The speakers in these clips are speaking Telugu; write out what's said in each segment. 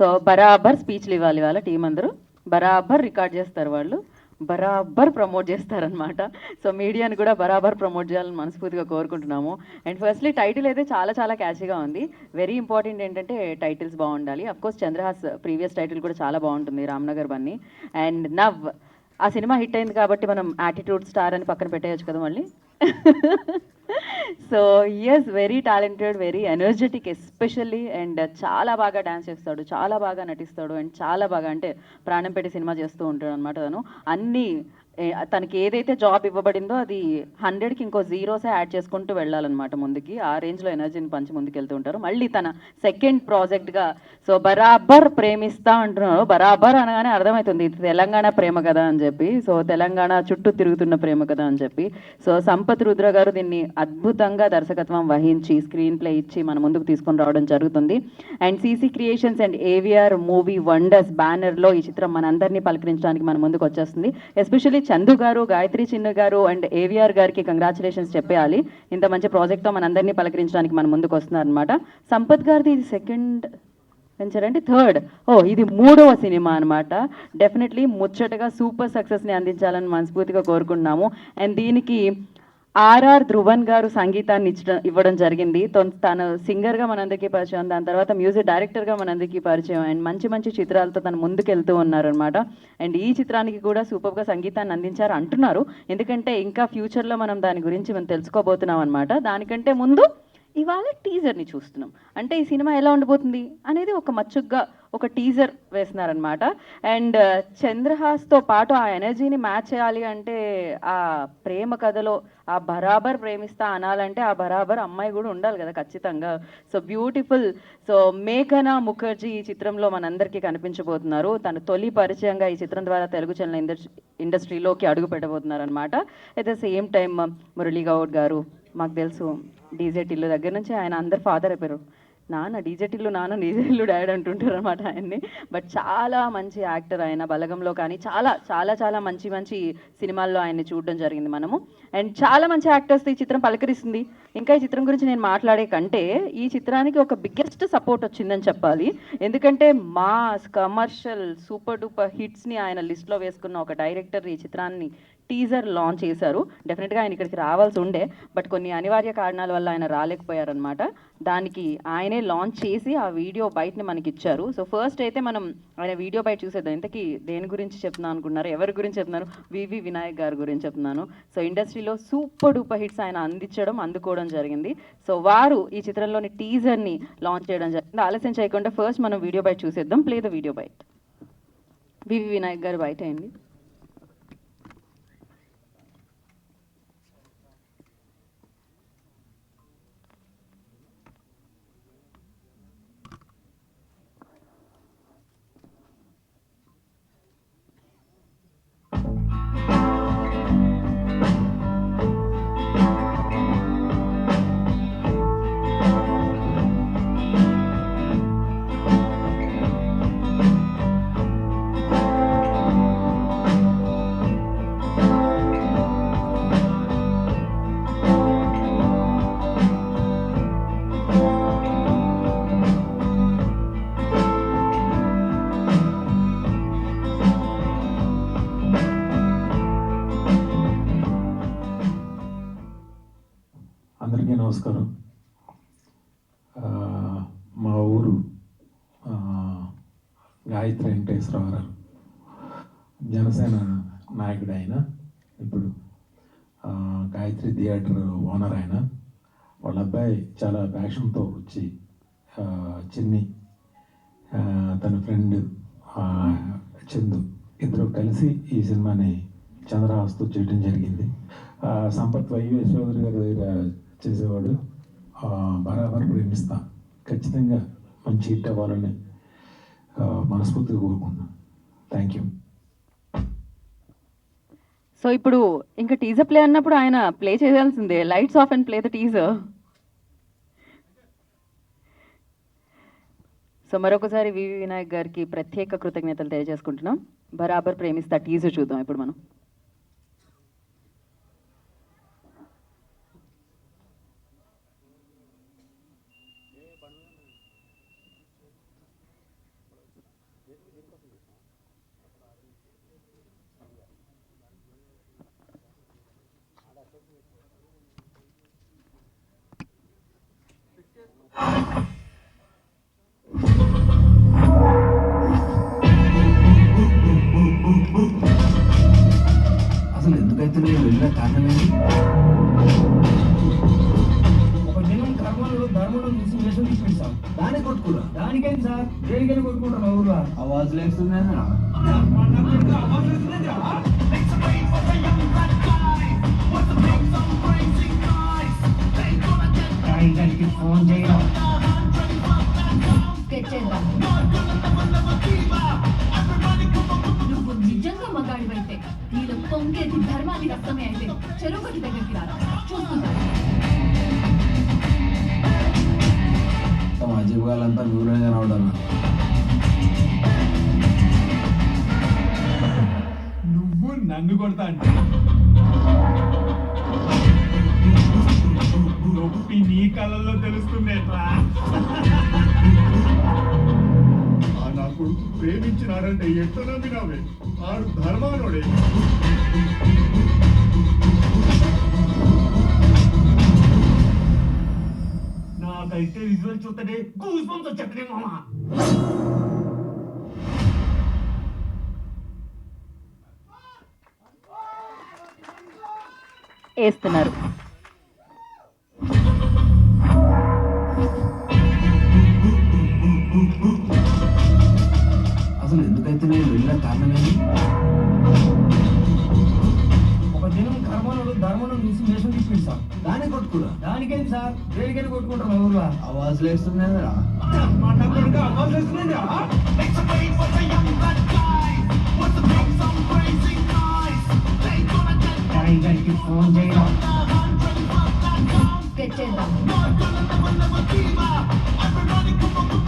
సో బరాబర్ స్పీచ్లు ఇవ్వాలి వాళ్ళ టీం అందరూ, బరాబర్ రికార్డ్ చేస్తారు వాళ్ళు, బరాబర్ ప్రమోట్ చేస్తారనమాట. సో మీడియాని కూడా బరాబర్ ప్రమోట్ చేయాలని మనస్ఫూర్తిగా కోరుకుంటున్నాము. అండ్ ఫస్ట్లీ టైటిల్ అయితే చాలా చాలా క్యాచీగా ఉంది. వెరీ ఇంపార్టెంట్ ఏంటంటే టైటిల్స్ బాగుండాలి. అఫ్కోర్స్ చంద్రహాస్ ప్రీవియస్ టైటిల్ కూడా చాలా బాగుంటుంది, రామ్నగర్ బన్నీ. అండ్ నవ్ ఆ సినిమా హిట్ అయింది కాబట్టి మనం యాటిట్యూడ్ స్టార్ అని పక్కన పెట్టేయచ్చు కదా మళ్ళీ. So yes, very talented, very energetic especially. And చాలా బాగా డాన్స్ చేస్తాడు, చాలా బాగా నటిస్తాడు, అండ్ చాలా బాగా అంటే ప్రాణం పెట్టి సినిమా చేస్తూ ఉంటాడు అనమాట తను. అన్నీ తనకి ఏదైతే జాబ్ ఇవ్వబడిందో అది 100కి ఇంకో జీరోసే యాడ్ చేసుకుంటూ వెళ్ళాలన్నమాట ముందుకి. ఆ రేంజ్లో ఎనర్జీని పంచి ముందుకు వెళ్తూ ఉంటారు. మళ్ళీ తన సెకండ్ ప్రాజెక్ట్గా సో బరాబర్ ప్రేమిస్తా అంటున్నారు. బరాబర్ అనగానే అర్థమవుతుంది ఇది తెలంగాణ ప్రేమ కదా అని చెప్పి. సో తెలంగాణ చుట్టూ తిరుగుతున్న ప్రేమ కదా అని చెప్పి. సో సంపత్ రుద్ర గారు దీన్ని అద్భుతంగా దర్శకత్వం వహించి స్క్రీన్ ప్లే ఇచ్చి మన ముందుకు తీసుకొని రావడం జరుగుతుంది. And CC creations and AVR movie wonders బ్యానర్లో ఈ చిత్రం మనందరినీ పలకరించడానికి మన ముందుకు వచ్చేస్తుంది. ఎస్పెషల్లీ చందు గారు, గాయత్రి చిన్న గారు అండ్ ఏవిఆర్ గారికి కంగ్రాచులేషన్స్ చెప్పేయాలి. ఇంత మంచి ప్రాజెక్ట్తో మనందరినీ పలకరించడానికి మన ముందుకు వస్తున్నారు అనమాట. సంపత్ గారిది ఇది సెకండ్ వెంచర్ అంటే థర్డ్, ఇది 3వ సినిమా అనమాట. డెఫినెట్లీ ముచ్చటగా సూపర్ సక్సెస్ని అందించాలని మనస్ఫూర్తిగా కోరుకుంటున్నాము. అండ్ దీనికి ఆర్ఆర్ ధ్రువన్ గారు సంగీతాన్ని ఇవ్వడం జరిగింది. తను సింగర్గా మనందరికీ పరిచయం, దాని తర్వాత మ్యూజిక్ డైరెక్టర్గా మనందరికీ పరిచయం, అండ్ మంచి మంచి చిత్రాలతో తను ముందుకెళ్తూ ఉన్నారనమాట. అండ్ ఈ చిత్రానికి కూడా సూపర్గా సంగీతాన్ని అందించారు అంటున్నారు. ఎందుకంటే ఇంకా ఫ్యూచర్లో మనం దాని గురించి మనం తెలుసుకోబోతున్నాం అనమాట. దానికంటే ముందు ఇవాళ టీజర్ని చూస్తున్నాం. అంటే ఈ సినిమా ఎలా ఉండబోతుంది అనేది ఒక మచ్చుగ్గా ఒక టీజర్ వేస్తున్నారనమాట. అండ్ చంద్రహాస్తో పాటు ఆ ఎనర్జీని మ్యాచ్ చేయాలి అంటే ఆ ప్రేమ కథలో ఆ బరాబర్ ప్రేమిస్తా అనాలంటే ఆ బరాబర్ అమ్మాయి కూడా ఉండాలి కదా ఖచ్చితంగా. So beautiful. సో మేఘనా ముఖర్జీ ఈ చిత్రంలో మనందరికీ కనిపించబోతున్నారు. తను తొలి పరిచయంగా ఈ చిత్రం ద్వారా తెలుగు చలన ఇండస్ట్రీలోకి అడుగు పెట్టబోతున్నారు అనమాట. At the same time Murali Goud గారు, మాకు తెలుసు డీజే టిల్లు దగ్గర నుంచి ఆయన అందరు ఫాదర్ అయిపోయారు. నాన్న డీజే టిల్లు, నాన్న డీజే టిల్లు డాడ్ అంటుంటారు అనమాట ఆయన్ని. బట్ చాలా మంచి యాక్టర్ ఆయన, బలగంలో కానీ చాలా చాలా చాలా మంచి మంచి సినిమాల్లో ఆయన్ని చూడడం జరిగింది మనము. అండ్ చాలా మంచి యాక్టర్స్ ఈ చిత్రం పలకరిస్తుంది. ఇంకా ఈ చిత్రం గురించి నేను మాట్లాడే కంటే ఈ చిత్రానికి ఒక బిగ్గెస్ట్ సపోర్ట్ వచ్చిందని చెప్పాలి. ఎందుకంటే మాస్ కమర్షియల్ సూపర్ డూపర్ హిట్స్ని ఆయన లిస్ట్లో వేసుకున్న ఒక డైరెక్టర్ ఈ చిత్రాన్ని టీజర్ లాంచ్ చేశారు. డెఫినెట్గా ఆయన ఇక్కడికి రావాల్సి ఉండే, బట్ కొన్ని అనివార్య కారణాల వల్ల ఆయన రాలేకపోయారనమాట. దానికి ఆయనే లాంచ్ చేసి ఆ వీడియో బయటని మనకి ఇచ్చారు. సో ఫస్ట్ అయితే మనం ఆయన వీడియో బయట చూసేద్దాం. ఇంతకీ దేని గురించి చెప్తున్నాను అనుకున్నారు, ఎవరి గురించి చెప్తున్నాను? వివి వినాయక్ గారి గురించి చెప్తున్నాను. సో ఇండస్ట్రీలో సూపర్ డూపర్ హిట్స్ ఆయన అందుకోవడం జరిగింది. సో వారు ఈ చిత్రంలోని టీజర్ని లాంచ్ చేయడం జరిగింది. ఆలస్యం చేయకుండా ఫస్ట్ మనం వీడియో బయట చూసేద్దాం. ప్లే ద వీడియో బయట. వివి వినాయక్ గారు బయట అయింది. అందరికీ నమస్కారం. మా ఊరు గాయత్రి వెంకటేశ్వరరావు గారు జనసేన నాయకుడు. ఆయన ఇప్పుడు గాయత్రి థియేటర్ ఓనర్. ఆయన వాళ్ళ అబ్బాయి చాలా ప్యాషన్తో వచ్చి చిన్ని తన ఫ్రెండ్ చందు ఇద్దరు కలిసి ఈ సినిమాని చంద్రహాస్తో చేయడం జరిగింది. సంపత్ వైవి చౌదరి గారి దగ్గర చేసేవాడు. బరాబర్ ప్రేమిస్తా ఖచ్చితంగా మంచి హిట్ అవ్వాలని మనస్ఫూర్తిగా కోరుకుంటున్నాను. Thank you. సో ఇప్పుడు ఇంకా టీజర్ ప్లే అన్నప్పుడు ఆయన ప్లే చేయాల్సిందే. Lights off and play the teaser. So మరొకసారి వివి వినాయక్ గారికి ప్రత్యేక కృతజ్ఞతలు తెలియజేసుకుంటున్నాం. బరాబర్ ప్రేమిస్తా టీజర్ చూద్దాం ఇప్పుడు మనం. అసలు ఎందుకైతే నేను వెళ్ళిన కారణం ఏంటి? ఒక దినం కర్మలు ధర్మలు చూసి వేషం తీసుకుంది సార్. దాన్ని కొట్టుకురా. దానికేంటి సార్, దేనికైనా కొట్టుకుంటారు మా ఊర్లో. ఆవాజ్ లేస్తుంది టైగర్కి ఫోన్ చేయడం. తెచ్చేద్దాం. నువ్వు నిజంగా మగాడివైతే, నీలో పొంగేది ధర్మాన్ని రక్తమే అయితే చెరువుగట్టు దగ్గరికి రా, చూసుకుంటాను. మా జీవాలంతా నూనె కనవడం. నువ్వు నన్ను కొడతా అంటే నొప్పి నీ కళ్ళల్లో తెలుస్తుందేట్రా. ఆ నా కొడుకు ప్రేమించినాడంటే ఎట్లా నమ్మినావే? ఆడు ధర్మానోడే. నాకైతే విజువల్ చూస్తే గూస్ బంప్స్ వచ్చేస్తున్నాయి మామ. వేస్తున్నారు. అసలు ఎందుకైతే నేను వెళ్ళిన కారణం ఏంటి? ఒక దినం కర్మలు ధర్మలు చూసి వేషం తీసుకుంది సార్. దాన్ని కొట్టుకురా. దానికేంటి సార్, దేనికైనా కొట్టుకుంటారు మా ఊర్లో. ఆవాజ్ లేస్తుంది టైగర్కి ఫోన్ చేయడం. తెచ్చేద్దాం.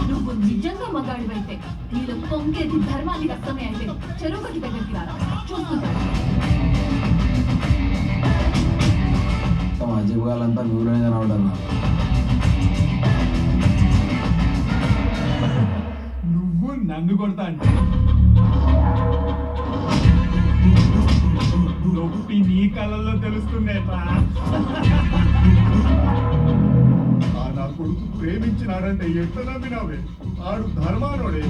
నువ్వు నిజంగా మగాడివైతే, నీలో పొంగేది ధర్మాన్ని రక్తమే అయితే చెరువుగట్టు దగ్గరికి రా, చూసుకుంటాను. మా జీవాలంతా నూనె కనవడం. నువ్వు నన్ను కొడతా అంటే నొప్పి నీ కళ్ళల్లో తెలుస్తుందేట్రా. ఆ నా కొడుకు ప్రేమించినాడంటే ఎట్లా నమ్మినావే? ఆడు ధర్మానోడే.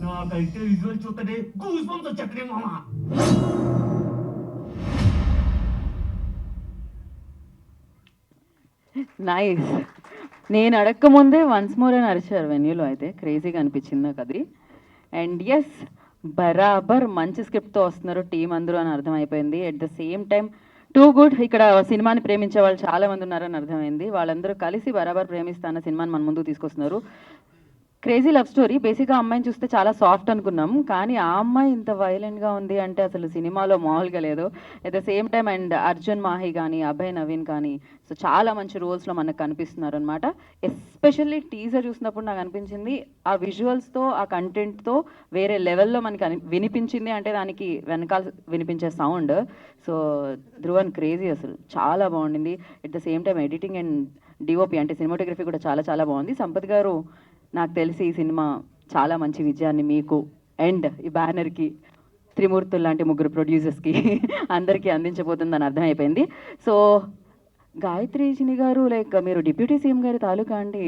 నాకైతే విజువల్ చూస్తే గూస్ బంప్స్ వచ్చేస్తున్నాయి మామ. నైస్. నేను అడగకముందే వన్స్ మోర్ అని అరిచారు వెన్యూలో. అయితే క్రేజీగా అనిపించింది నాకు అది. అండ్ ఎస్, బరాబర్ మంచి స్క్రిప్ట్తో వస్తున్నారు టీం అందరూ అని అర్థమైపోయింది. At the same time too good. ఇక్కడ సినిమాని ప్రేమించే వాళ్ళు చాలా మంది ఉన్నారని అర్థమైంది. వాళ్ళందరూ కలిసి బరాబర్ ప్రేమిస్తాన్న సినిమాని మన ముందుకు తీసుకొస్తున్నారు. Crazy love story. బేసిక్గా అమ్మాయిని చూస్తే చాలా సాఫ్ట్ అనుకున్నాం, కానీ ఆ అమ్మాయి ఇంత వైలెంట్గా ఉంది అంటే అసలు సినిమాలో మామూలుగా లేదు. At the same time and Arjun Mahe కానీ అభయ్ నవీన్ కానీ సో చాలా మంచి రోల్స్లో మనకు కనిపిస్తున్నారు అనమాట. ఎస్పెషల్లీ టీజర్ చూసినప్పుడు నాకు అనిపించింది ఆ విజువల్స్తో ఆ కంటెంట్తో వేరే లెవెల్లో మనకి వినిపించింది. అంటే దానికి వెనకాల వినిపించే సౌండ్. సో ధ్రువన్ క్రేజీ, అసలు చాలా బాగుండింది. At the same time editing and DOP అంటే సినిమాటోగ్రఫీ కూడా చాలా చాలా బాగుంది. సంపత్ గారు, నాకు తెలిసి ఈ సినిమా చాలా మంచి విజయాన్ని మీకు అండ్ ఈ బ్యానర్కి, త్రిమూర్తులు లాంటి ముగ్గురు ప్రొడ్యూసర్స్కి అందరికీ అందించబోతుందని అర్థమైపోయింది. సో గాయత్రి చిని గారు, లైక్ మీరు డిప్యూటీ సీఎం గారి తాలూకా అండి.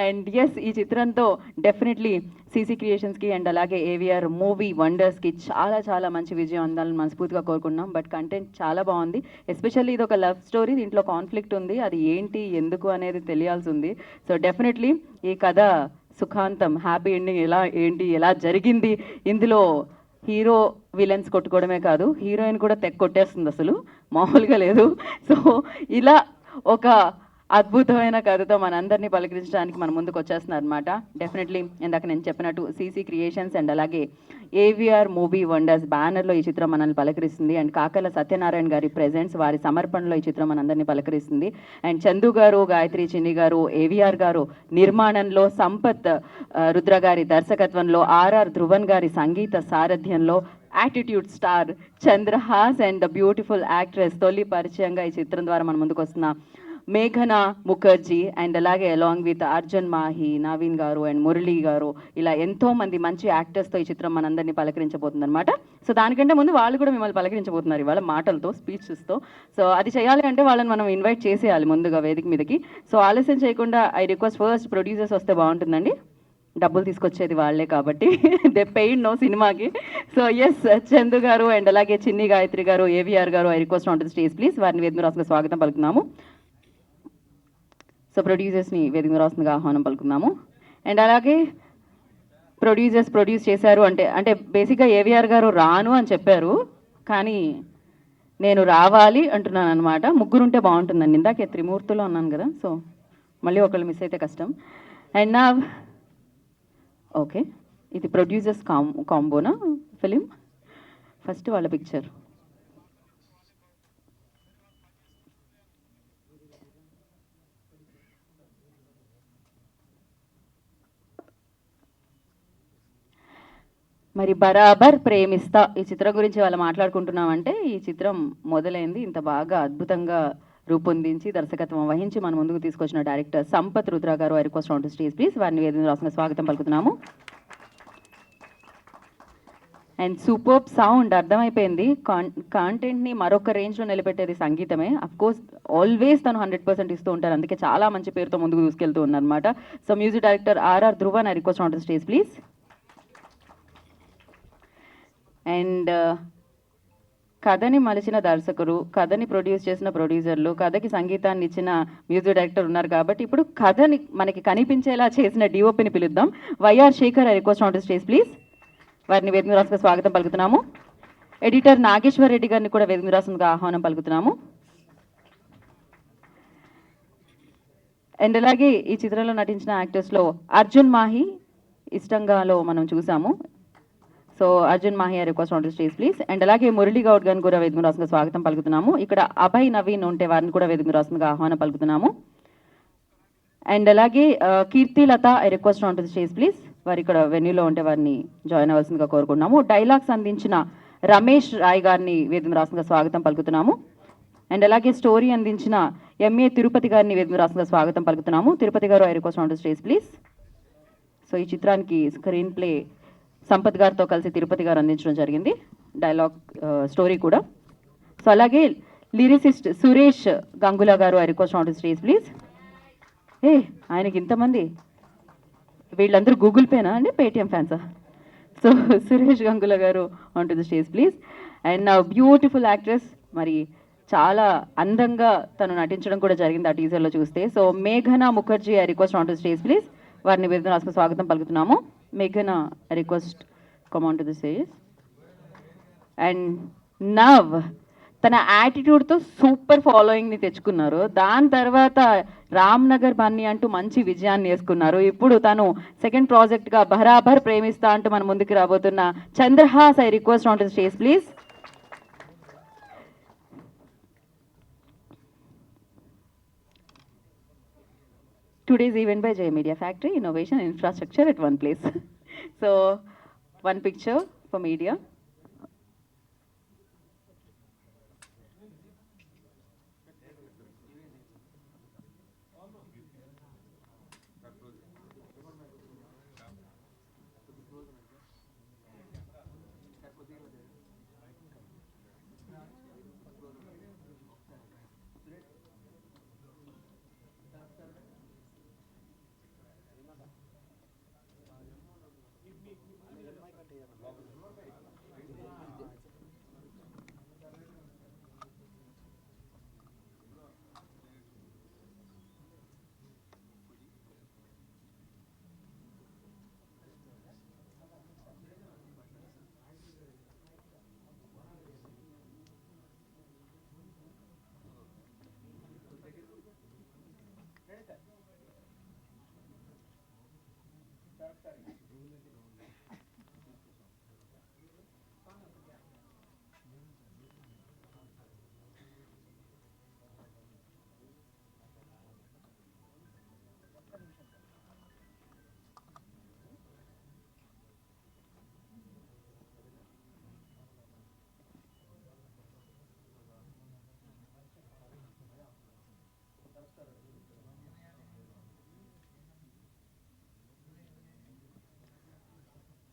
అండ్ ఎస్, ఈ చిత్రంతో డెఫినెట్లీ సీసీ క్రియేషన్స్కి అండ్ అలాగే ఏవిఆర్ మూవీ వండర్స్కి చాలా చాలా మంచి విజయం అందాలని మనస్ఫూర్తిగా కోరుకుంటున్నాం. బట్ కంటెంట్ చాలా బాగుంది. ఎస్పెషల్లీ ఇది ఒక లవ్ స్టోరీ, దీంట్లో కాన్ఫ్లిక్ట్ ఉంది. అది ఏంటి ఎందుకు అనేది తెలియాల్సి ఉంది. సో డెఫినెట్లీ ఈ కథ సుఖాంతం, హ్యాపీ ఎండింగ్ ఎలా జరిగింది. ఇందులో హీరో విలన్స్ కొట్టుకోవడమే కాదు, హీరోయిన్ కూడా కొట్టేస్తుంది, అసలు మామూలుగా లేదు. సో ఇలా ఒక అద్భుతమైన కథతో మనందరినీ పలకరించడానికి మన ముందుకు వచ్చేస్తున్నారు అనమాట. డెఫినెట్లీ ఇందాక నేను చెప్పినట్టు సీసీ క్రియేషన్స్ అండ్ అలాగే ఏవిఆర్ మూవీ వండర్స్ బ్యానర్లో ఈ చిత్రం మనల్ని పలకరిస్తుంది. అండ్ కాకల సత్యనారాయణ గారి ప్రెజెంట్స్, వారి సమర్పణలో ఈ చిత్రం మనందరినీ పలకరిస్తుంది. అండ్ చందు గారు, గాయత్రి చిన్ని గారు, ఏవిఆర్ గారు నిర్మాణంలో, సంపత్ రుద్ర గారి దర్శకత్వంలో, ఆర్ఆర్ ధ్రువన్ గారి సంగీత సారథ్యంలో attitude star Chandrahas and the beautiful actress తొలి పరిచయంగా ఈ చిత్రం ద్వారా మన ముందుకు వస్తున్న మేఘనా ముఖర్జీ అండ్ అలాగే అలాంగ్ విత్ అర్జున్ మాహి, నవీన్ గారు అండ్ మురళీ గారు, ఇలా ఎంతో మంది మంచి యాక్టర్స్తో ఈ చిత్రం మనందరినీ పలకరించబోతుంది అనమాట. సో దానికంటే ముందు వాళ్ళు కూడా మిమ్మల్ని పలకరించబోతున్నారు ఇవాళ మాటలతో, స్పీచెస్తో. సో అది చేయాలి అంటే వాళ్ళని మనం ఇన్వైట్ చేసేయాలి ముందుగా వేదిక మీదకి. సో ఆలస్యం చేయకుండా ఐ రిక్వెస్ట్ ఫస్ట్ ప్రొడ్యూసర్స్ వస్తే బాగుంటుందండి, డబ్బులు తీసుకొచ్చేది వాళ్ళే కాబట్టి దే పెయిడ్ నో సినిమాకి. So yes, Chandu garu and అలాగే చిన్ని గాయత్రి గారు, ఏవిఆర్ గారు, I request on to the stage please. వారిని వేదిక రాసుగా స్వాగతం పలుకుతున్నాము. సో ప్రొడ్యూసర్స్ని వేదిక రాసుగా ఆహ్వానం పలుకున్నాము. అండ్ అలాగే ప్రొడ్యూస్ చేశారు అంటే బేసిక్గా ఏవిఆర్ గారు రాను అని చెప్పారు, కానీ నేను రావాలి అంటున్నాను అనమాట. ముగ్గురు ఉంటే బాగుంటుందండి, ఇందాకే త్రిమూర్తులు అన్నాను కదా, సో మళ్ళీ ఒకళ్ళు మిస్ అయితే కష్టం. అండ్ నా ఓకే, ఇది ప్రొడ్యూసర్స్ కాంబోనా ఫిలిం? ఫస్ట్ వాళ్ళ పిక్చర్. మరి బరాబర్ ప్రేమిస్తా ఈ చిత్రం గురించి వాళ్ళు మాట్లాడుకుంటున్నామంటే, ఈ చిత్రం మొదలైంది ఇంత బాగా అద్భుతంగా రూపొందించి దర్శకత్వం వహించి మన ముందుకు తీసుకొచ్చిన డైరెక్టర్ సంపత్ రుద్ర గారు, I request on to stage please. వారిని వేదిక రాసుగా స్వాగతం పలుకుతున్నాము. అండ్ సూపర్ సౌండ్, అర్థమైపోయింది కాంటెంట్ని మరొక రేంజ్లో నిలబెట్టేది సంగీతమే. అఫ్కోర్స్ ఆల్వేస్ తను 100% ఇస్తూ ఉంటారు, అందుకే చాలా మంచి పేరుతో ముందుకు తీసుకెళ్తూ ఉన్నారనమాట. So music director RR Dhruvan, I request on to stage please. And కథని మలిచిన దర్శకుడు, కథని ప్రొడ్యూస్ చేసిన ప్రొడ్యూసర్లు, కథకి సంగీతాన్ని ఇచ్చిన మ్యూజిక్ డైరెక్టర్ ఉన్నారు కాబట్టి ఇప్పుడు కథని మనకి కనిపించేలా చేసిన డిఓపిని పిలుద్దాం. YR Shekhar, I request on to stage please. వారిని వేదిక రాసుగా స్వాగతం పలుకుతున్నాము. ఎడిటర్ నాగేశ్వర్ రెడ్డి గారిని కూడా వేదిక రాసుగా ఆహ్వానం పలుకుతున్నాము. అండ్ అలాగే ఈ చిత్రంలో నటించిన యాక్టర్స్లో అర్జున్ మాహి ఇష్టంగాలో మనం చూసాము. So Arjun Mahe, I request on to stage please. And అలాగే మురళీ గౌడ్ గారిని కూడా వేదిక రాసుగా స్వాగతం పలుకుతున్నాము. ఇక్కడ అభయ్ నవీన్ ఉంటే వారిని కూడా వేదిక రాసుగా ఆహ్వానం పలుకుతున్నాము. అండ్ అలాగే Keerthilatha, I request on to stage please. వారు ఇక్కడ వెన్యూలో ఉంటే వారిని జాయిన్ అవ్వాల్సిందిగా కోరుకుంటున్నాము. డైలాగ్స్ అందించిన రమేష్ రాయ్ గారిని వేదిక రాసుగా స్వాగతం పలుకుతున్నాము. అండ్ అలాగే స్టోరీ అందించిన ఎంఏ తిరుపతి గారిని వేదిక రాసుగా స్వాగతం పలుకుతున్నాము. తిరుపతి గారు, I request on to stage please. So ఈ చిత్రానికి స్క్రీన్ ప్లే సంపత్ గారితో కలిసి తిరుపతి గారు అందించడం జరిగింది, డైలాగ్ స్టోరీ కూడా. సో అలాగే లిరిసిస్ట్ సురేష్ గంగుల గారు, I request on to stage please. ఆయనకి ఇంతమంది, వీళ్ళందరూ గూగుల్ పేనా అండి, పేటిఎం ఫ్యాన్సా? సో సురేష్ గంగుల గారు on to the stage please. And beautiful actress, మరి చాలా అందంగా తను నటించడం కూడా జరిగింది ఆ టీజర్లో చూస్తే. సో మేఘనా Mukherjee, I request on to stage please. వారిని వేదిక రాసుగా స్వాగతం పలుకుతున్నాము. మేఘనా, I request come on to the stage. And now తన యాటిట్యూడ్తో సూపర్ ఫాలోయింగ్ని తెచ్చుకున్నారు. దాని తర్వాత రామ్ నగర్ బన్నీ అంటూ మంచి విజయాన్ని వేసుకున్నారు. ఇప్పుడు తను సెకండ్ ప్రాజెక్ట్గా బరాబర్ ప్రేమిస్తా అంటూ మన ముందుకు రాబోతున్న Chandrahas, I request on to the stage please. Today's event by J Media Factory, Innovation and Infrastructure at one place. So, one picture for media.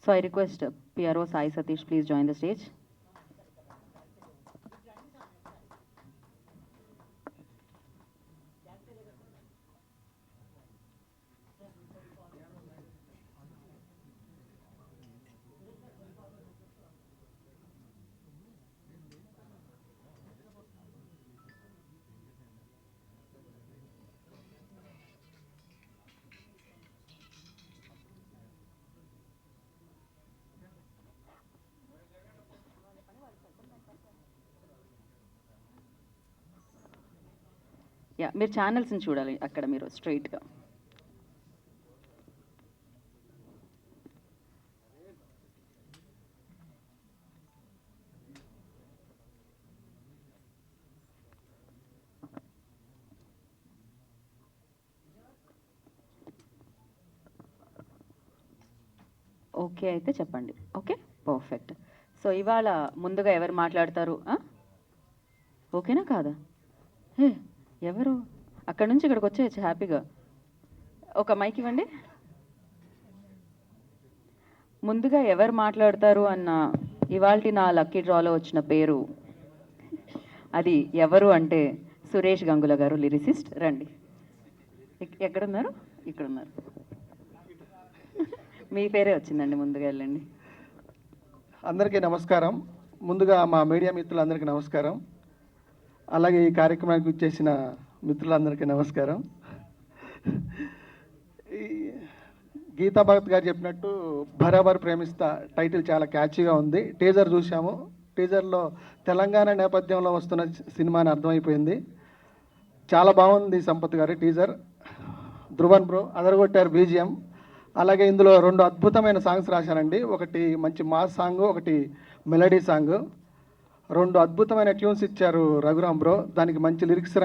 So I request PRO Sai Satish, please join the stage. Yeah, మీరు ఛానల్స్ని చూడాలి అక్కడ మీరు స్ట్రైట్గా. ఓకే అయితే చెప్పండి. Okay, perfect. సో ఇవాళ ముందుగా ఎవరు మాట్లాడతారు? ఓకేనా కాదా? హే, ఎవరు అక్కడ నుంచి ఇక్కడికి వచ్చేయచ్చు హ్యాపీగా. ఒక మైక్ ఇవ్వండి. ముందుగా ఎవరు మాట్లాడతారు అన్న ఇవాల్టి నా లక్కీ డ్రాలో వచ్చిన పేరు, అది ఎవరు అంటే సురేష్ గంగుల గారు, లిరిసిస్ట్. రండి. ఎక్కడున్నారు? ఇక్కడున్నారు. మీ పేరే వచ్చిందండి, ముందుగా వెళ్ళండి. అందరికీ నమస్కారం. ముందుగా మా మీడియా మిత్రులందరికీ నమస్కారం. అలాగే ఈ కార్యక్రమానికి వచ్చేసిన మిత్రులందరికీ నమస్కారం. ఈ గీతా భగత్ గారు చెప్పినట్టు బరాబర్ ప్రేమిస్తా టైటిల్ చాలా క్యాచీగా ఉంది. టీజర్ చూసాము. టీజర్లో తెలంగాణ నేపథ్యంలో వస్తున్న సినిమా అని అర్థమైపోయింది. చాలా బాగుంది సంపత్ గారి టీజర్. ధ్రువన్ బ్రో అదరగొట్టారు బీజిఎం. అలాగే ఇందులో 2 అద్భుతమైన సాంగ్స్ రాశానండి. ఒకటి మంచి మాస్ సాంగ్, ఒకటి మెలడీ సాంగ్. 2 అద్భుతమైన ట్యూన్స్ ఇచ్చారు రఘురామ్ బ్రో. దానికి మంచి లిరిక్స్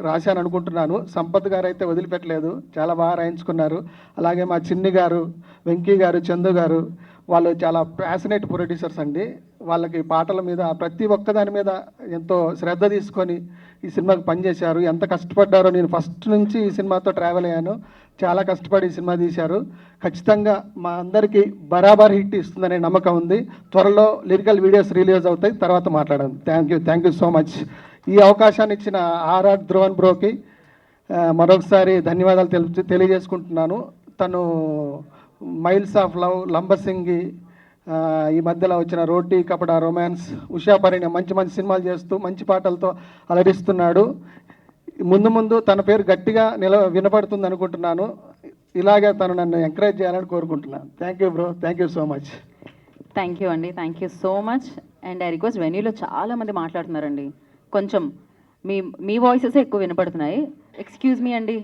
రాశాను అనుకుంటున్నాను. సంపత్ గారు అయితే వదిలిపెట్టలేదు, చాలా బాగా రాయించుకున్నారు. అలాగే మా చిన్ని గారు, వెంకీ గారు, చందు గారు, వాళ్ళు చాలా ప్యాషనేట్ ప్రొడ్యూసర్స్ అండి. వాళ్ళకి పాటల మీద ప్రతి ఒక్కదాని మీద ఎంతో శ్రద్ధ తీసుకొని ఈ సినిమాకి పనిచేశారు. ఎంత కష్టపడ్డారో నేను ఫస్ట్ నుంచి ఈ సినిమాతో ట్రావెల్ అయ్యాను. చాలా కష్టపడి ఈ సినిమా తీశారు. ఖచ్చితంగా మా అందరికీ బరాబర్ హిట్ ఇస్తుందనే నమ్మకం ఉంది. త్వరలో లిరికల్ వీడియోస్ రిలీజ్ అవుతాయి, తర్వాత మాట్లాడాను. Thank you so much. ఈ అవకాశాన్ని ఇచ్చిన ఆర్ఆర్ ధ్రువన్ బ్రోకి మరొకసారి ధన్యవాదాలు తెలియజేసుకుంటున్నాను. తను మైల్స్ ఆఫ్ లవ్, లంబసింగి, ఈ మధ్యలో వచ్చిన రోటీ కపడా, రొమాన్స్, ఉషా పరిణయ మంచి మంచి సినిమాలు చేస్తూ మంచి పాటలతో అలరిస్తున్నాడు. ముందు తన పేరు గట్టిగా వినపడుతుంది అనుకుంటున్నాను. ఇలాగే తను నన్ను ఎంకరేజ్ చేయాలని కోరుకుంటున్నాను. Thank you bro, thank you so much. Thank you అండి, thank you so much. And I request, వెన్యూలో చాలామంది మాట్లాడుతున్నారండి, కొంచెం మీ వాయిసెస్ ఎక్కువ వినపడుతున్నాయి. ఎక్స్క్యూజ్ మీ అండి,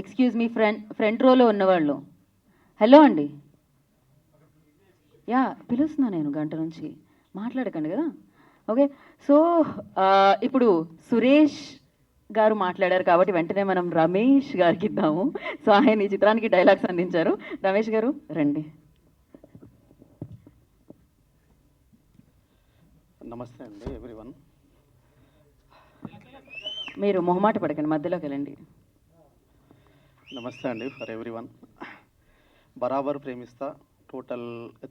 ఎక్స్క్యూజ్ మీ ఫ్రంట్ రోలో ఉన్నవాళ్ళు. హలో అండి. యా, పిలుస్తున్నా నేను గంట నుంచి, మాట్లాడకండి కదా. ఓకే, సో ఇప్పుడు సురేష్ గారు మాట్లాడారు కాబట్టి వెంటనే మనం రమేష్ గారికి ఇద్దాము. సో ఆయన ఈ చిత్రానికి డైలాగ్స్ అందించారు. రమేష్ గారు రండి. నమస్తే అండి ఎవ్రీవన్. మీరు మొహమాట పడకండి, మధ్యలోకి వెళ్ళండి. నమస్తే అండి ఫర్ ఎవ్రీవన్. బరాబర్ ప్రేమిస్తా టోటల్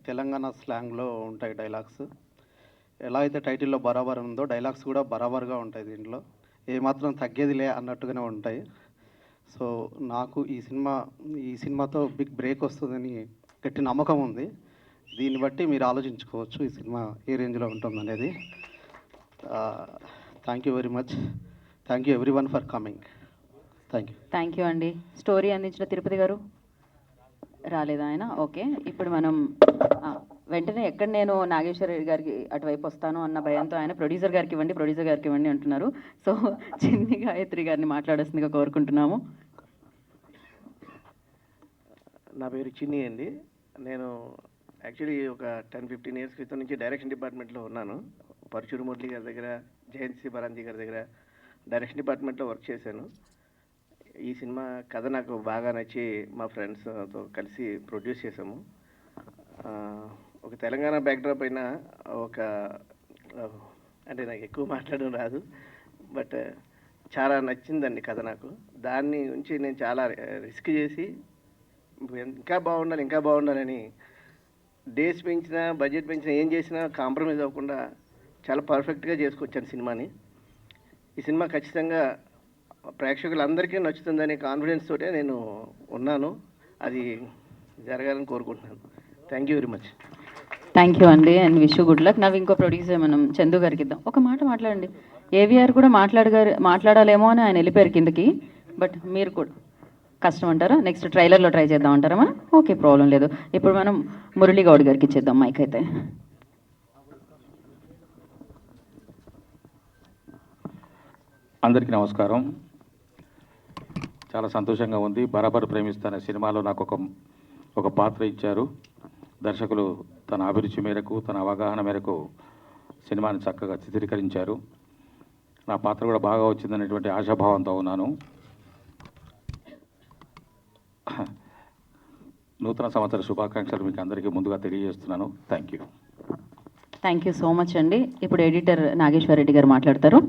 తెలంగాణ స్లాంగ్లో ఉంటాయి డైలాగ్స్. ఎలా అయితే టైటిల్లో బరాబర్ ఉందో డైలాగ్స్ కూడా బరాబర్గా ఉంటాయి. దీంట్లో ఏమాత్రం తగ్గేదిలే అన్నట్టుగానే ఉంటాయి. సో నాకు ఈ సినిమాతో బిగ్ బ్రేక్ వస్తుందని గట్టి నమ్మకం ఉంది. దీన్ని బట్టి మీరు ఆలోచించుకోవచ్చు ఈ సినిమా ఏ రేంజ్లో ఉంటుందనేది. Thank you very much. Thank you everyone for coming. Thank you అండి. స్టోరీ అందించిన తిరుపతి గారు రాలేదా ఆయన? ఓకే, ఇప్పుడు మనం వెంటనే ఎక్కడ నేను నాగేశ్వర రెడ్డి గారికి అటువైపు వస్తాను అన్న భయంతో ఆయన ప్రొడ్యూసర్ గారికి ఇవ్వండి అంటున్నారు. సో చిన్ని గాయత్రి గారిని మాట్లాడాల్సిందిగా కోరుకుంటున్నాము. నా పేరు చిన్ని అండి. నేను యాక్చువల్లీ ఒక 10-15 ఇయర్స్ క్రితం నుంచి డైరెక్షన్ డిపార్ట్మెంట్లో ఉన్నాను. పరశురు మురళి గారి దగ్గర, జయంతి బరాంజీ గారి దగ్గర డైరెక్షన్ డిపార్ట్మెంట్లో వర్క్ చేశాను. ఈ సినిమా కథ నాకు బాగా నచ్చి మా ఫ్రెండ్స్తో కలిసి ప్రొడ్యూస్ చేసాము. ఒక తెలంగాణ బ్యాక్డ్రాప్ అయినా అంటే నాకు ఎక్కువ మాట్లాడడం రాదు, బట్ చాలా నచ్చిందండి కథ నాకు. దాన్ని నుంచి నేను చాలా రిస్క్ చేసి ఇంకా బాగుండాలని డేస్ పెంచినా బడ్జెట్ పెంచినా ఏం చేసినా కాంప్రమైజ్ అవ్వకుండా చాలా పర్ఫెక్ట్గా చేసుకొచ్చాను సినిమాని. ఈ సినిమా ఖచ్చితంగా ప్రేక్షకులందరికీ నచ్చుతుందనే కాన్ఫిడెన్స్ తోటే నేను ఉన్నాను. అది జరగాలని కోరుకుంటున్నాను. Thank you very much. Thank you అండి అండ్ విష్ గుడ్ లక్. నవ్వు ఇంకో ప్రొడ్యూసర్ మనం చందు గారికి ఇద్దాం. ఒక మాట మాట్లాడండి. ఏవిఆర్ కూడా మాట్లాడాలేమో అని ఆయన వెళ్ళిపోయారు కిందకి, బట్ మీరు కూడా కష్టం అంటారా? నెక్స్ట్ ట్రైలర్లో ట్రై చేద్దాం అంటారా? మనం ఓకే, ప్రాబ్లం లేదు. ఇప్పుడు మనం మురళీ గౌడ్ గారికి ఇచ్చేద్దాం మైక్ అయితే. అందరికీ నమస్కారం. చాలా సంతోషంగా ఉంది. బరాబర్ ప్రేమిస్తానే సినిమాలో నాకు ఒక పాత్ర ఇచ్చారు. దర్శకులు తన అభిరుచి మేరకు, తన అవగాహన మేరకు సినిమాని చక్కగా చిత్రీకరించారు. నా పాత్ర కూడా బాగా వచ్చిందనేటువంటి ఆశాభావంతో ఉన్నాను. నూతన సంవత్సర శుభాకాంక్షలు మీకు అందరికీ ముందుగా తెలియజేస్తున్నాను. థ్యాంక్ యూ సో మచ్ అండి. ఇప్పుడు ఎడిటర్ నాగేశ్వర్ రెడ్డి గారు మాట్లాడతారు.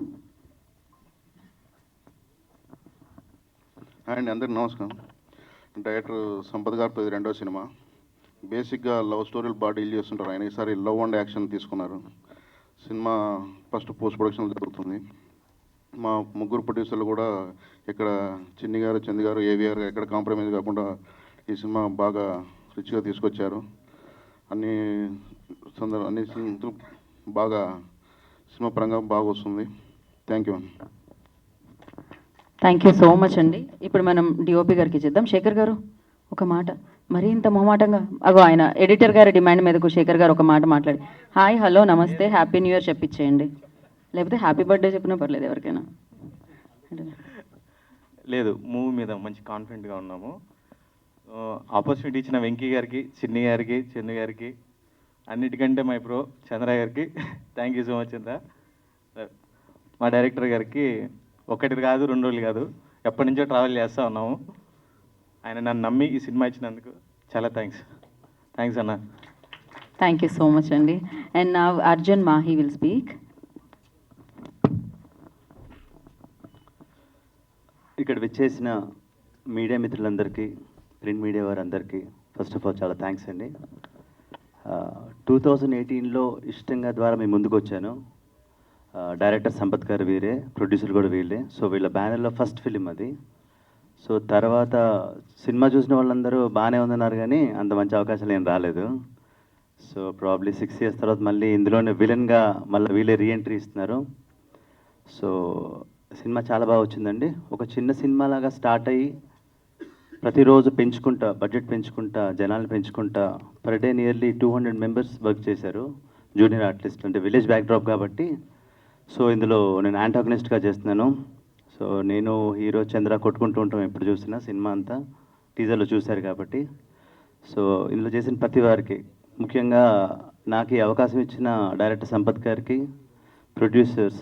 అండ్ అందరికి నమస్కారం. డైరెక్టర్ సంపత్ గారితో ఇది రెండో సినిమా. బేసిక్గా లవ్ స్టోరీలు బాగా డీల్ చేస్తుంటారు ఆయన. ఈసారి లవ్ అండ్ యాక్షన్ తీసుకున్నారు. సినిమా ఫస్ట్ పోస్ట్ ప్రొడక్షన్ జరుగుతుంది. మా ముగ్గురు ప్రొడ్యూసర్లు కూడా ఇక్కడ చిన్ని గారు, చందు గారు, ఏవిఆర్ ఎక్కడ కాంప్రమైజ్ కాకుండా ఈ సినిమా బాగా రిచ్గా తీసుకొచ్చారు. అన్ని బాగా సినిమా పరంగా బాగా వస్తుంది. థ్యాంక్ యూ సో మచ్ అండి. ఇప్పుడు మనం డిఓపి గారికి ఇచ్చేద్దాం. శేఖర్ గారు ఒక మాట, మరీ ఇంత మొహమాటంగా అగో ఆయన ఎడిటర్ గారి డిమాండ్ మీదకు శేఖర్ గారు ఒక మాట మాట్లాడి హాయ్ హలో నమస్తే హ్యాపీ న్యూ ఇయర్ చెప్పించేయండి, లేకపోతే హ్యాపీ బర్త్డే చెప్పినా పర్లేదు ఎవరికైనా. లేదు, మూవీ మీద మంచి కాన్ఫిడెంట్గా ఉన్నాము. ఆపర్చునిటీ ఇచ్చిన వెంకీ గారికి, చిన్ని గారికి, చందు గారికి, అన్నిటికంటే మై ప్రో చంద్ర గారికి థ్యాంక్ యూ సో మచ్. చంద్ర మా డైరెక్టర్ గారికి ఒకటి కాదు, 2 రోజులు కాదు, ఎప్పటి నుంచో ట్రావెల్ చేస్తూ ఉన్నాము. ఆయన నన్ను నమ్మి ఈ సినిమా ఇచ్చినందుకు చాలా థ్యాంక్స్ అన్న. థ్యాంక్ యూ సో మచ్ అండి. అండ్ నా అర్జున్ మాహి విల్ స్పీక్. ఇక్కడ విచ్చేసిన మీడియా మిత్రులందరికీ, ప్రింట్ మీడియా వారందరికీ ఫస్ట్ ఆఫ్ ఆల్ చాలా థ్యాంక్స్ అండి. 2018లో ఇష్టంగా ద్వారా మేము ముందుకు వచ్చాను. డైరెక్టర్ సంపత్ గారు వీరే, ప్రొడ్యూసర్ కూడా వీళ్ళే. సో వీళ్ళ బ్యానర్లో ఫస్ట్ ఫిలిం అది. సో తర్వాత సినిమా చూసిన వాళ్ళందరూ బాగానే ఉందన్నారు, కానీ అంత మంచి అవకాశాలు ఏం రాలేదు. సో ప్రాబ్లీ 6 years తర్వాత మళ్ళీ ఇందులోనే విలన్గా మళ్ళీ వీళ్ళే రీఎంట్రీ ఇస్తున్నారు. సో సినిమా చాలా బాగా వచ్చిందండి. ఒక చిన్న సినిమా లాగా స్టార్ట్ అయ్యి ప్రతిరోజు బడ్జెట్ పెంచుకుంటా, జనాలు పెంచుకుంటా, per day nearly 200 members work చేశారు. జూనియర్ ఆర్టిస్ట్ అంటే విలేజ్ బ్యాక్డ్రాప్ కాబట్టి. సో ఇందులో నేను యాంటాగనిస్ట్గా చేస్తున్నాను. సో నేను హీరో చంద్ర కొట్టుకుంటూ ఉంటాం ఎప్పుడు చూసినా, సినిమా అంతా టీజర్లో చూశారు కాబట్టి. సో ఇందులో చేసిన ప్రతి వారికి, ముఖ్యంగా నాకు ఈ అవకాశం ఇచ్చిన డైరెక్టర్ సంపత్ గారికి, ప్రొడ్యూసర్స్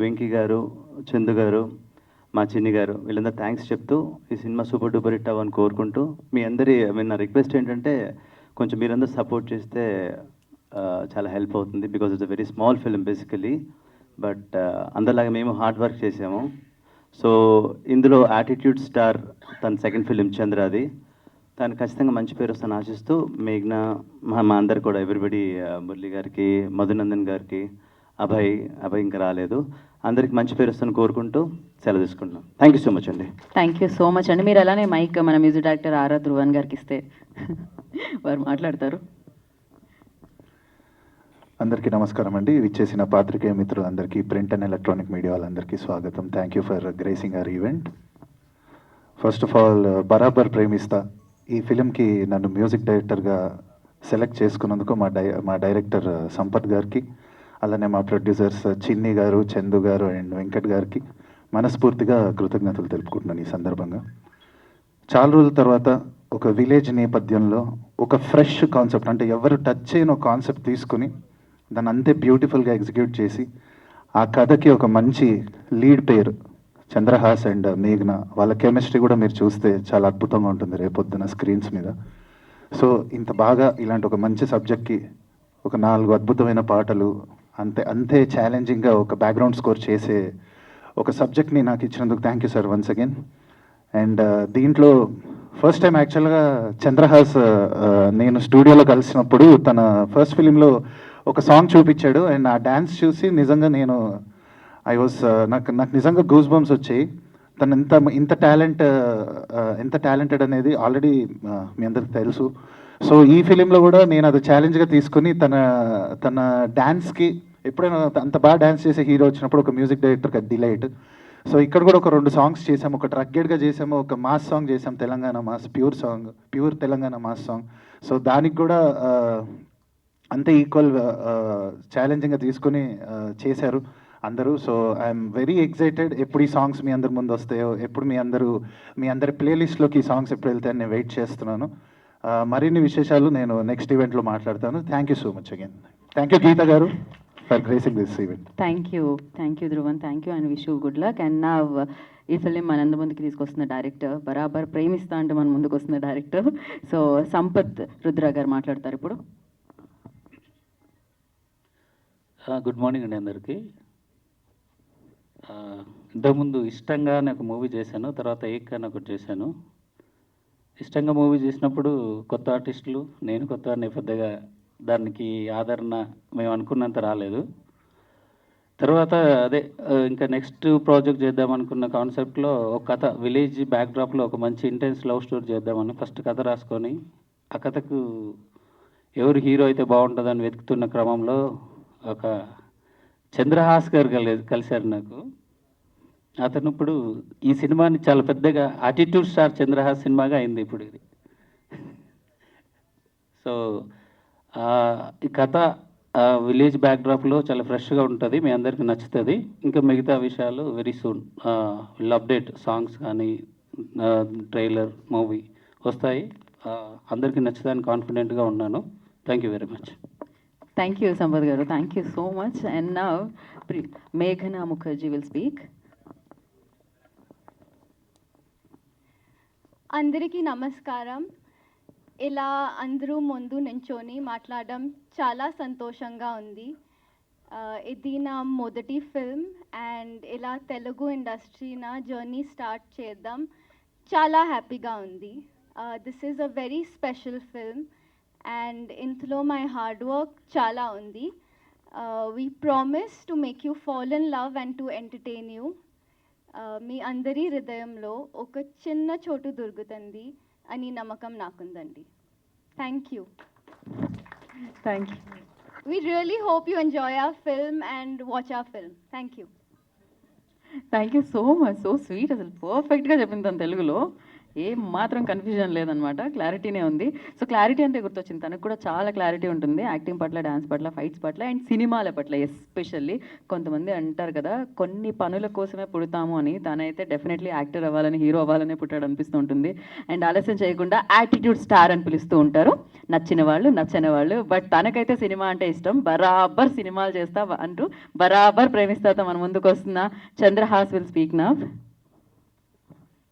వెంకీ గారు, చందు గారు, మా చిన్ని గారు, వీళ్ళందరూ థ్యాంక్స్ చెప్తూ ఈ సినిమా సూపర్ డూపర్ హిట్ అవ్వని కోరుకుంటూ, మీ అందరి నా రిక్వెస్ట్ ఏంటంటే కొంచెం మీరందరూ సపోర్ట్ చేస్తే చాలా హెల్ప్ అవుతుంది. Because it's a very small film basically, but అందరిలాగా మేము హార్డ్ వర్క్ చేసాము. సో ఇందులో యాటిట్యూడ్ స్టార్ తన సెకండ్ ఫిలిం చంద్రాది, తను ఖచ్చితంగా మంచి పేరు వస్తాను ఆశిస్తూ, మేఘ్నా, మా అందరు కూడా ఎవ్రీబడి, మురళి గారికి, మధునందన్ గారికి, అభయ్ ఇంకా రాలేదు, అందరికి మంచి పేరు వస్తాను కోరుకుంటూ సెలవు తీసుకుంటున్నాం. థ్యాంక్ యూ సో మచ్ అండి. థ్యాంక్ యూ సో మచ్ అండి. మీరు అలానే మైక్ మన మ్యూజిక్ డైరెక్టర్ ఆర్ ధ్రువన్ గారికి ఇస్తే వారు మాట్లాడతారు. అందరికీ నమస్కారం అండి. విచ్చేసిన పాత్రికేయ మిత్రులందరికీ, ప్రింట్ అండ్ ఎలక్ట్రానిక్ మీడియా వాళ్ళందరికీ స్వాగతం. Thank you for gracing our event. First of all, బరాబర్ ప్రేమిస్తా ఈ ఫిలింకి నన్ను మ్యూజిక్ డైరెక్టర్గా సెలెక్ట్ చేసుకున్నందుకు మా డైరెక్టర్ సంపత్ గారికి, అలానే మా ప్రొడ్యూసర్స్ చిన్ని గారు, చందు గారు అండ్ వెంకట్ గారికి మనస్ఫూర్తిగా కృతజ్ఞతలు తెలుపుకుంటున్నాను ఈ సందర్భంగా. చాలా రోజుల తర్వాత ఒక విలేజ్ నేపథ్యంలో ఒక ఫ్రెష్ కాన్సెప్ట్, అంటే ఎవరు టచ్ చేయని ఒక కాన్సెప్ట్ తీసుకుని దాన్ని అంతే బ్యూటిఫుల్గా ఎగ్జిక్యూట్ చేసి, ఆ కథకి ఒక మంచి లీడ్ పేరు చంద్రహాస్ అండ్ మేఘ్నా, వాళ్ళ కెమిస్ట్రీ కూడా మీరు చూస్తే చాలా అద్భుతంగా ఉంటుంది రేపొద్దున స్క్రీన్స్ మీద. సో ఇంత బాగా ఇలాంటి ఒక మంచి సబ్జెక్ట్కి ఒక 4 అద్భుతమైన పాటలు, అంతే ఛాలెంజింగ్గా ఒక బ్యాక్గ్రౌండ్ స్కోర్ చేసే ఒక సబ్జెక్ట్ని నాకు ఇచ్చినందుకు thank you sir once again. And దీంట్లో ఫస్ట్ టైం యాక్చువల్గా చంద్రహాస్ నేను స్టూడియోలో కలిసినప్పుడు తన ఫస్ట్ ఫిలింలో ఒక సాంగ్ చూపించాడు అండ్ ఆ డ్యాన్స్ చూసి నిజంగా నేను నాకు నిజంగా గూస్ బంప్స్ వచ్చాయి. తను ఇంత టాలెంటెడ్ అనేది ఆల్రెడీ మీ అందరికి తెలుసు. సో ఈ ఫిలింలో కూడా నేను అది ఛాలెంజ్గా తీసుకుని తన డ్యాన్స్కి ఎప్పుడైనా అంత బాగా డ్యాన్స్ చేసే హీరో వచ్చినప్పుడు ఒక మ్యూజిక్ డైరెక్టర్కి అది డిలైట్. సో ఇక్కడ కూడా ఒక 2 సాంగ్స్ చేసాము, ఒక రగ్గెడ్గా చేసాము, ఒక మాస్ సాంగ్ చేసాము, Telangana mass pure Telangana mass song. So దానికి కూడా అంతే ఈక్వల్ ఛాలెంజింగ్గా తీసుకుని చేశారు అందరూ. సో ఐఎమ్ వెరీ ఎక్సైటెడ్ ఎప్పుడు ఈ సాంగ్స్ మీ అందరి ముందు వస్తాయో, ఎప్పుడు మీ అందరి ప్లేలిస్ట్లోకి ఈ సాంగ్స్ ఎప్పుడు వెళ్తాయని నేను వెయిట్ చేస్తున్నాను. మరిన్ని విశేషాలు నేను నెక్స్ట్ ఈవెంట్లో మాట్లాడతాను. Thank you so much again. Thank you Geetha garu for gracing this event. Thank you Dhruvan, thank you and wish you good luck. And నా ఈ ఫిలిం మనందరి ముందుకి తీసుకొస్తున్న డైరెక్టర్, బరాబర్ ప్రేమిస్తా అంటే మన ముందుకు వస్తున్న డైరెక్టర్. సో సంపత్ రుద్ర గారు మాట్లాడతారు ఇప్పుడు. గుడ్ మార్నింగ్ అండి అందరికీ. ఇంతకుముందు ఇష్టంగా నాకు మూవీ చేశాను, తర్వాత ఏక్ అని ఒకటి చేశాను. ఇష్టంగా మూవీ చేసినప్పుడు కొత్త ఆర్టిస్టులు, నేను కొత్త పెద్దగా దానికి ఆదరణ మేము అనుకున్నంత రాలేదు. తర్వాత అదే ఇంకా నెక్స్ట్ ప్రాజెక్ట్ చేద్దాం అనుకున్న కాన్సెప్ట్లో ఒక కథ, విలేజ్ బ్యాక్డ్రాప్లో ఒక మంచి ఇంటెన్స్ లవ్ స్టోరీ చేద్దామని ఫస్ట్ కథ రాసుకొని ఆ కథకు ఎవరు హీరో అయితే బాగుంటుందని వెతుకుతున్న క్రమంలో ఒక చంద్రహాస్ గారు కలిశారు నాకు. అతను ఇప్పుడు ఈ సినిమాని చాలా పెద్దగా యాటిట్యూడ్ స్టార్ చంద్రహాస్ సినిమాగా అయింది ఇప్పుడు ఇది. సో ఈ కథ విలేజ్ బ్యాక్డ్రాప్లో చాలా ఫ్రెష్గా ఉంటుంది, మీ అందరికీ నచ్చుతుంది. ఇంకా మిగతా విషయాలు very soon will update, songs కానీ ట్రైలర్ మూవీ వస్తాయి. అందరికీ నచ్చుతాయని కాన్ఫిడెంట్గా ఉన్నాను. Thank you very much. Thank you Sampath garu, thank you so much. And now మేఘనా ముఖర్జీ విల్ స్పీక్. అందరికీ నమస్కారం. ఇలా అందరూ ముందు నించొని మాట్లాడడం చాలా సంతోషంగా ఉంది. ఇది నా మొదటి ఫిల్మ్ అండ్ ఇలా తెలుగు ఇండస్ట్రీ నా జర్నీ స్టార్ట్ చేద్దాం చాలా హ్యాపీగా ఉంది. This is a very special film and ఇందులో మై హార్డ్ వర్క్ చాలా ఉంది. We promise to make you fall in love and to entertain you. మీ అందరి హృదయంలో ఒక చిన్న చోటు దొరుకుతుంది అని నమ్మకం నాకుందండి. Thank you. Thank you. We really hope you enjoy our film and watch our film. Thank you. Thank you so much, so sweet. అసలు పర్ఫెక్ట్గా చెప్పింది తను తెలుగులో, ఏం మాత్రం కన్ఫ్యూజన్ లేదనమాట, క్లారిటీనే ఉంది. సో క్లారిటీ అంతే గుర్తొచ్చింది, తనకు కూడా చాలా క్లారిటీ ఉంటుంది యాక్టింగ్ పట్ల, డ్యాన్స్ పట్ల, ఫైట్స్ పట్ల అండ్ సినిమాల పట్ల ఎస్పెషల్లీ. కొంతమంది అంటారు కదా కొన్ని పనుల కోసమే పుడతాము అని, తనైతే డెఫినెట్లీ యాక్టర్ అవ్వాలని, హీరో అవ్వాలనే పుట్టాడు అనిపిస్తూ ఉంటుంది. అండ్ ఆలస్యం చేయకుండా యాటిట్యూడ్ స్టార్ అని పిలుస్తూ ఉంటారు, నచ్చిన వాళ్ళు నచ్చని వాళ్ళు. బట్ తనకైతే సినిమా అంటే ఇష్టం, బరాబర్ సినిమాలు చేస్తా అంటూ బరాబర్ ప్రేమిస్తాతో మన ముందుకు వస్తున్న Chandrahas will speak now.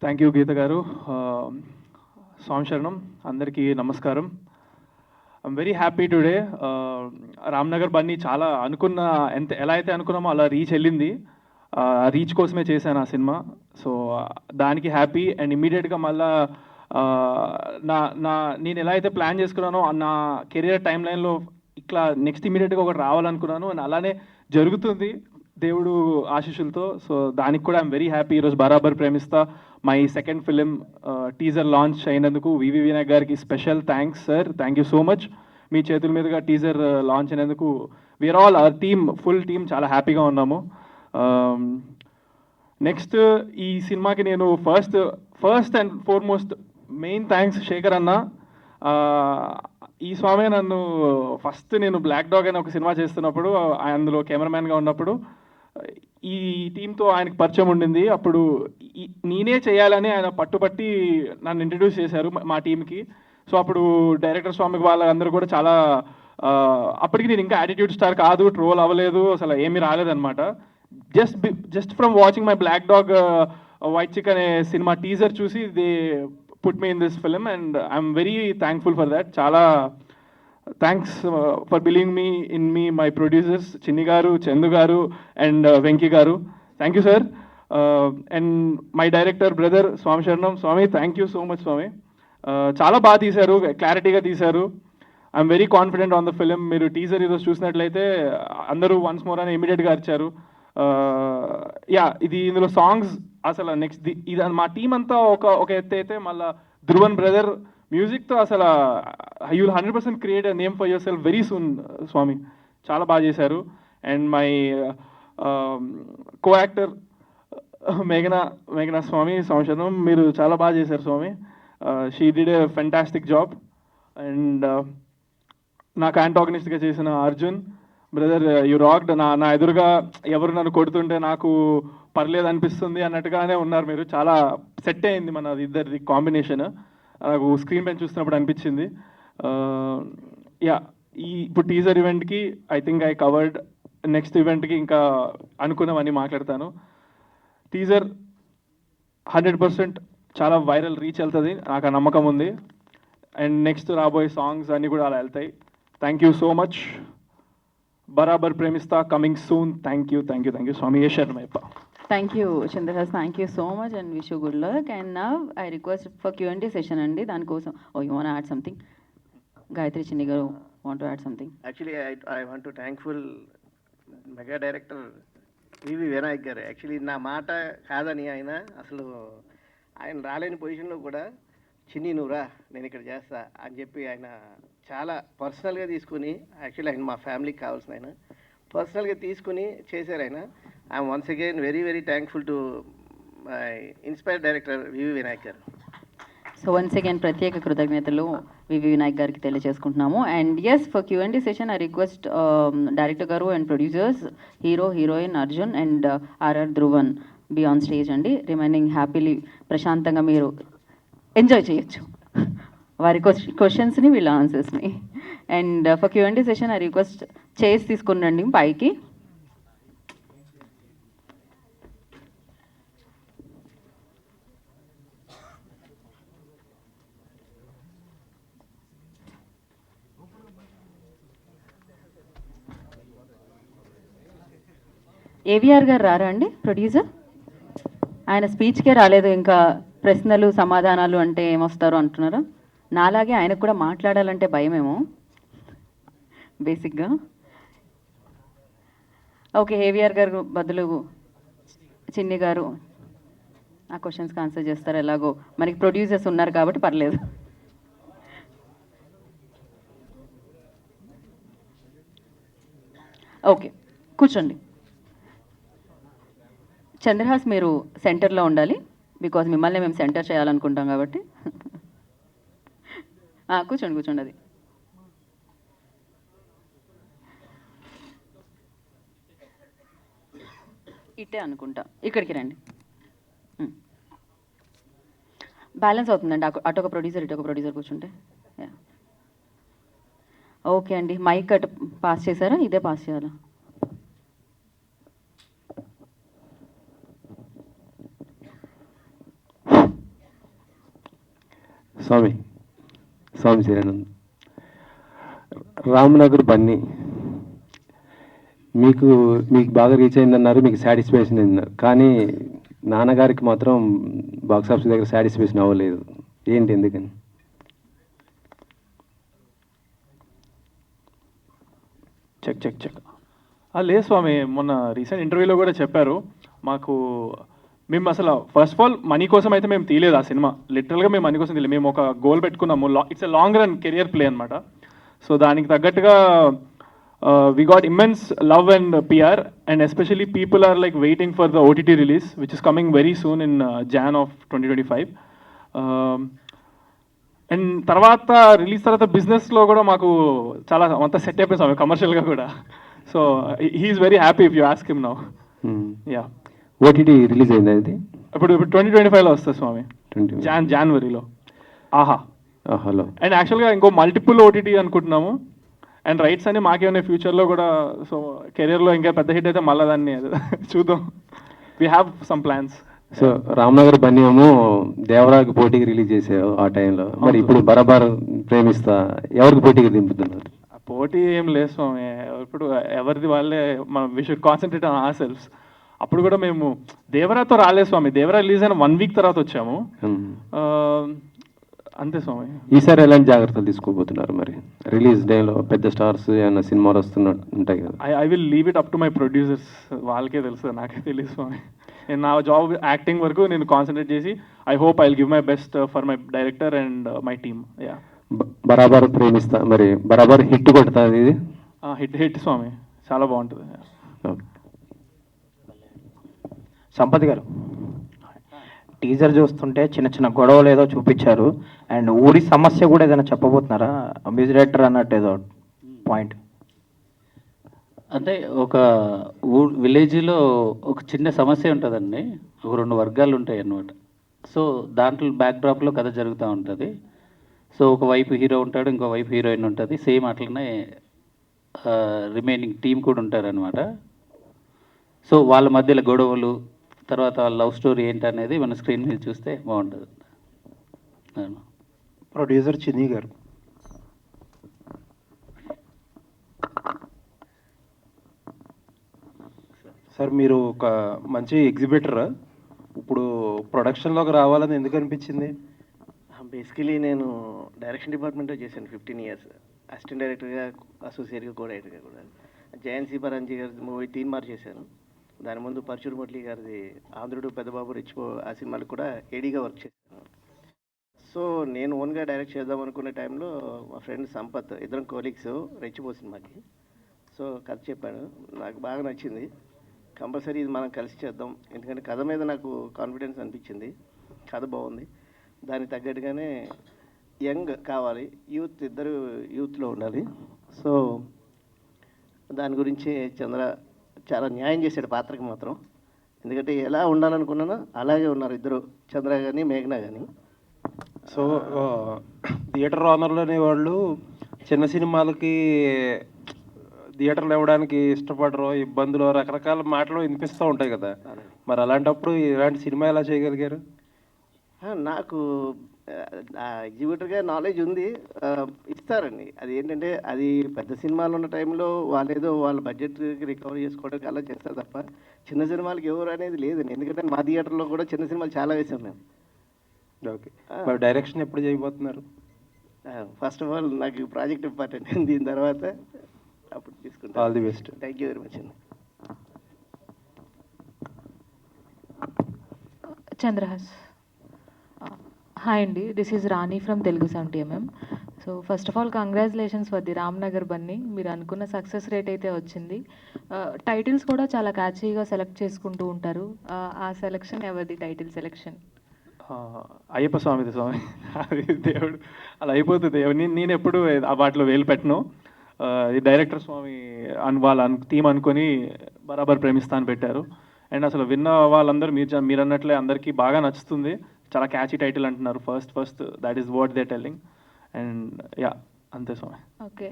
Thank you Geetha garu. స్వామి శరణం, అందరికీ నమస్కారం. I'm very happy today. Ramnagar Bunny చాలా ఎలా అయితే అనుకున్నామో అలా రీచ్ వెళ్ళింది. రీచ్ కోసమే చేశాను ఆ సినిమా. సో దానికి హ్యాపీ. అండ్ ఇమ్మీడియట్గా మళ్ళా నేను ఎలా అయితే ప్లాన్ చేసుకున్నానో నా కెరియర్ టైం లైన్లో ఇట్లా నెక్స్ట్ ఇమ్మీడియట్గా ఒకటి రావాలనుకున్నాను అండ్ అలానే జరుగుతుంది దేవుడు ఆశీస్సులతో. సో దానికి కూడా ఐఎమ్ వెరీ హ్యాపీ. ఈరోజు Barabar Premistha my second film teaser launch అయినందుకు వివి వినాయక్ గారికి special thanks sir. Thank you so much. మీ చేతుల మీదుగా టీజర్ లాంచ్ అయినందుకు we're all our team, full team చాలా హ్యాపీగా ఉన్నాము. నెక్స్ట్ ఈ సినిమాకి నేను first and foremost main thanks Shekhar అన్న. ఈ స్వామి నన్ను ఫస్ట్ నేను బ్లాక్ డాగ్ అనే ఒక సినిమా చేస్తున్నప్పుడు, అందులో కెమెరామ్యాన్గా ఉన్నప్పుడు ఈ టీంతో ఆయనకు పరిచయం ఉండింది. అప్పుడు నేనే చేయాలని ఆయన పట్టుబట్టి నన్ను ఇంట్రడ్యూస్ చేశారు మా టీంకి. సో అప్పుడు డైరెక్టర్ స్వామికి వాళ్ళందరూ కూడా చాలా, అప్పటికి నేను ఇంకా యాటిట్యూడ్ స్టార్ కాదు, ట్రోల్ అవ్వలేదు, అసలు ఏమీ రాలేదన్నమాట. Just from watching my black dog white chick అనే సినిమా టీజర్ చూసి they put me in this film and I'm very thankful for that. చాలా thanks for believing me in me, my producers Chinni garu, Chandu garu and Venky garu. Thank you sir. And my director brother స్వామి శరణం. స్వామి థ్యాంక్ యూ సో మచ్ స్వామి. చాలా బాగా తీశారు, క్లారిటీగా తీశారు. I'm very confident on the film. మీరు టీజర్ ఈరోజు చూసినట్లయితే అందరూ వన్స్ మోర్ అని ఇమీడియట్గా అరిచారు. యా, ఇందులో సాంగ్స్ అసలు నెక్స్ట్ ఇది మా టీం అంతా ఒక ఎత్తు అయితే, మళ్ళీ ధ్రువన్ బ్రదర్ మ్యూజిక్తో అసలు you will 100% create a name for yourself very soon స్వామి. చాలా బాగా చేశారు. అండ్ మై కో యాక్టర్ మేఘనా స్వామి సంవత్సరం, మీరు చాలా బాగా చేశారు స్వామి. She did a fantastic job. And నాకు యాంటాగనిస్ట్గా చేసిన అర్జున్ బ్రదర్, యు రాక్డ్. నా ఎదురుగా ఎవరు నన్ను కొడుతుంటే నాకు పర్లేదు అనిపిస్తుంది అన్నట్టుగానే ఉన్నారు మీరు. చాలా సెట్ అయింది మన ఇద్దరిది కాంబినేషన్. నాకు స్క్రీన్ పైన చూస్తున్నప్పుడు అనిపించింది. యా, ఇప్పుడు టీజర్ ఈవెంట్కి I think I covered. Next ఈవెంట్కి ఇంకా అనుకున్నవన్నీ మాట్లాడతాను. టీజర్ 100% చాలా వైరల్ రీచ్ వెళ్తుంది, నాకు ఆ నమ్మకం ఉంది. అండ్ నెక్స్ట్ రాబోయే సాంగ్స్ అన్నీ కూడా అలా వెళ్తాయి. Thank you so much. Barabar Premistha coming soon. Thank you స్వామి. ఏ శరణమయ్యప్ప. Thank you Chandrahas, thank you so much and wish you good luck. And now I request for Q&A session అండి. దానికోసం you want add something? Gayathri Chinni garu want to add something? Actually I want to thankful mega director VV Vinayak garu. Actually నా మాట కాదని ఆయన రాలేని పొజిషన్లో కూడా చిన్ని నువ్వురా నేను ఇక్కడ చేస్తా అని చెప్పి ఆయన చాలా పర్సనల్గా తీసుకుని, యాక్చువల్లీ ఆయన మా ఫ్యామిలీకి కావాల్సిన ఆయన పర్సనల్గా తీసుకుని చేశారు ఆయన. I'm once again very very thankful to my inspired director VV Vinayak garu. So once again ప్రత్యేక కృతజ్ఞతలు వివి వినాయక్ గారికి తెలియజేసుకుంటున్నాము. And yes, for Q&A session I request director garu and producers, hero heroine Arjun and RR Dhruvan be on stage అండి. రిమైనింగ్ హ్యాపీలీ ప్రశాంతంగా మీరు ఎంజాయ్ చేయొచ్చు వారి క్వశ్చన్స్ని, వీళ్ళ ఆన్సర్స్ని. And for Q&A session I request chairs తీసుకుని రండి పైకి. ఏవిఆర్ గారు రారా అండి, ప్రొడ్యూసర్? ఆయన స్పీచ్కే రాలేదు, ఇంకా ప్రశ్నలు సమాధానాలు అంటే ఏమొస్తారు అంటున్నారా? నాలాగే ఆయనకు కూడా మాట్లాడాలంటే భయమేమో బేసిక్గా. ఓకే, ఏవిఆర్ గారు బదులు చిన్ని గారు ఆ క్వశ్చన్స్కి ఆన్సర్ చేస్తారు. ఎలాగో మనకి ప్రొడ్యూసర్స్ ఉన్నారు కాబట్టి పర్లేదు. ఓకే, కూర్చోండి. చంద్రహాస్, మీరు సెంటర్లో ఉండాలి, బికాజ్ మిమ్మల్ని మేము సెంటర్ చేయాలనుకుంటాం కాబట్టి. కూర్చోండి అది. ఇట్టే అనుకుంటా, ఇక్కడికి రండి. బ్యాలెన్స్ అవుతుందండి, అటు ఒక ప్రొడ్యూసర్ ఇటు ఒక ప్రొడ్యూసర్ కూర్చుంటే. ఓకే అండి, మైక్ అటు పాస్ చేశారా? ఇదే పాస్ చేయాలా? స్వామి శరణం. రామ్నగర్ బన్నీ మీకు బాగా రీచ్ అయిందన్నారు, మీకు సాటిస్ఫాక్షన్ అయిందన్నారు. కానీ నాన్నగారికి మాత్రం బాక్స్ ఆఫీస్ దగ్గర సాటిస్ఫాక్షన్ అవ్వలేదు. ఏంటి, ఎందుకని? చెక్ లేదు స్వామి, మొన్న రీసెంట్ ఇంటర్వ్యూలో కూడా చెప్పారు. మేము అసలు ఫస్ట్ ఆఫ్ ఆల్ మనీ కోసం అయితే మేము తీయలేదు ఆ సినిమా. లిటరల్గా మేము మనీ కోసం తీయలేదు. మేము ఒక గోల్ పెట్టుకున్నాము, it's a long run career play అనమాట. సో దానికి తగ్గట్టుగా we got immense love and PR, and especially people are like waiting for the OTT release, which is coming very soon in Jan of 2025. And తర్వాత రిలీజ్ తర్వాత బిజినెస్లో కూడా మాకు చాలా అంతా సెట్ అయిపోయింది స్వామి, కమర్షియల్గా కూడా. So he is very happy if you ask him now. Yeah, OTT release అయింది అది ఇప్పుడు 2025లో వస్తుంది స్వామి, జనవరిలో. ఆహాలో. అండ్ యాక్చువల్గా ఇంకో మల్టిపుల్ ఓటీటీ అనుకుంటున్నాము. అండ్ రైట్స్ అన్ని మాకే ఉన్నాయి ఫ్యూచర్లో కూడా. సో కెరియర్లో ఇంకా పెద్ద హిట్ అయితే మళ్ళీ దాన్ని చూద్దాం. We have some plans. So Ramnagar Bunny ఏమో దేవరాకి పోటీకి రిలీజ్ చేసావు ఆ టైంలో, మరి ఇప్పుడు బరాబర్ ప్రేమిస్తా ఎవరికి పోటీకి దింపుతున్నారు? పోటీ ఏం లేదు స్వామి, ఇప్పుడు ఎవరిది వాళ్ళే. మనం we should concentrate on our selves. అప్పుడు కూడా మేము దేవరాతో రాలేదు స్వామి, దేవరా రిలీజ్ అయిన 1 వీక్ తర్వాత వచ్చాము. అంతే స్వామి. ఈసారి ఎలాంటి జాగ్రత్తలు తీసుకోబోతున్నారు మరి? రిలీజ్ డేలో పెద్ద స్టార్స్ ఏమైనా సినిమాలు వస్తున్నట్టు ఉంటాయి కదా. I will leave it up to my producers, వాళ్ళకే తెలుసు, నాకే తెలియదు స్వామి. నేను నా జాబ్ యాక్టింగ్ వరకు నేను కాన్సన్ట్రేట్ చేసి I hope I will give my best for my director and my team. Yeah, బరాబర్ ప్రేమిస్తా మరి బరాబర్ హిట్ కొడుతుంది ఇది. హిట్ స్వామి, చాలా బాగుంటుంది. సంపత్ గారు, టీజర్ చూస్తుంటే చిన్న చిన్న గొడవలు ఏదో చూపించారు, అండ్ ఊరి సమస్య కూడా ఏదైనా చెప్పబోతున్నారా? మ్యూజిక్ డైరెక్టర్ అన్నట్టు ఏదో పాయింట్. అంటే ఒక విలేజ్లో ఒక చిన్న సమస్య ఉంటుందండి, ఒక 2 వర్గాలు ఉంటాయి అన్నమాట. సో దాంట్లో బ్యాక్డ్రాప్లో కథ జరుగుతూ ఉంటుంది. సో ఒక వైపు హీరో ఉంటాడు, ఇంకో వైపు హీరోయిన్ ఉంటుంది. సేమ్ అట్లనే రిమైనింగ్ టీం కూడా ఉంటారనమాట. సో వాళ్ళ మధ్యలో గొడవలు, తర్వాత వాళ్ళ లవ్ స్టోరీ ఏంటనేది మన స్క్రీన్ మీద చూస్తే బాగుంటుంది. ప్రొడ్యూసర్ చిన్ని గారు, సార్ మీరు ఒక మంచి ఎగ్జిబిటర్, ఇప్పుడు ప్రొడక్షన్లోకి రావాలని ఎందుకు అనిపించింది? బేసికలీ నేను డైరెక్షన్ డిపార్ట్మెంట్లో చేశాను 15 years, అసిస్టెంట్ డైరెక్టర్గా, అసోసియేట్గా, కో డైరెక్టర్గా కూడా. జయంతి పరంజీ గారి మూవీ తీన్మార్ చేశాను. దాని ముందు పరచూరు మురళి గారిది ఆంధ్రుడు, పెద్దబాబు, రెచ్చిపో, ఆ సినిమాలకు కూడా ఏడీగా వర్క్ చేశాను. సో నేను ఓన్గా డైరెక్ట్ చేద్దాం అనుకునే టైంలో మా ఫ్రెండ్ సంపత్, ఇద్దరం కోలీగ్స్, రెచ్చిపో సినిమాకి. సో కథ చెప్పాను, నాకు బాగా నచ్చింది. కంపల్సరీ ఇది మనం కలిసి చేద్దాం, ఎందుకంటే కథ మీద నాకు కాన్ఫిడెన్స్ అనిపించింది, కథ బాగుంది. దానికి తగ్గట్టుగానే యంగ్ కావాలి, యూత్, ఇద్దరు యూత్లో ఉండాలి. సో దాని గురించి చంద్ర చాలా న్యాయం చేశాడు పాత్రకి మాత్రం. ఎందుకంటే ఎలా ఉండాలనుకున్నానో అలాగే ఉన్నారు ఇద్దరు, చంద్ర కానీ మేఘన కానీ. సో థియేటర్ ఓనర్లు అనేవాళ్ళు చిన్న సినిమాలకి థియేటర్లు ఇవ్వడానికి ఇష్టపడరు, ఇబ్బందులు, రకరకాల మాటలు వినిపిస్తూ ఉంటాయి కదా. మరి అలాంటప్పుడు ఇలాంటి సినిమా ఎలా చేయగలిగారు? నాకు ఎగ్జిబిటర్గా నాలెడ్జ్ ఉంది, ఇస్తారండి. అది ఏంటంటే అది పెద్ద సినిమాలు ఉన్న టైంలో వాళ్ళు ఏదో వాళ్ళ బడ్జెట్కి రికవర్ చేసుకోవడానికి అలా చేస్తారు తప్ప చిన్న సినిమాలకి ఎవరు అనేది లేదండి. ఎందుకంటే మా థియేటర్లో కూడా చిన్న సినిమాలు చాలా వేసాం మేము. ఓకే, మరి డైరెక్షన్ ఎప్పుడు చేయబోతున్నారు? ఫస్ట్ ఆఫ్ ఆల్ నాకు ప్రాజెక్ట్ ఇంపార్టెంట్, దీని తర్వాత అప్పుడు తీసుకుంటాను. All the best. Thank you very much అండి. చంద్రహాస్, హాయ్ అండి, this is Rani from Telugu 70mm. So first of all congratulations for the Ramnagar Bunny. మీరు అనుకున్న సక్సెస్ రేట్ అయితే వచ్చింది. టైటిల్స్ కూడా చాలా క్యాచీగా సెలెక్ట్ చేసుకుంటూ ఉంటారు. ఆ సెలెక్షన్ ఎవరిది టైటిల్ సెలెక్షన్? అయ్యప్ప స్వామిది స్వామి, అది దేవుడు అలా అయిపోతుంది. నేను ఎప్పుడు వాటిలో వేలు పెట్టను. ఈ డైరెక్టర్ స్వామి వాళ్ళ థీమ్ అనుకొని బరాబర్ ప్రేమిస్తా అని పెట్టారు. అండ్ అసలు విన్న వాళ్ళందరూ మీరు అన్నట్లే అందరికీ బాగా నచ్చుతుంది. చాలా క్యాచీ టైటిల్ అంటున్నారు. First that is what they telling. And yeah, అంతే స్వామి. ఓకే,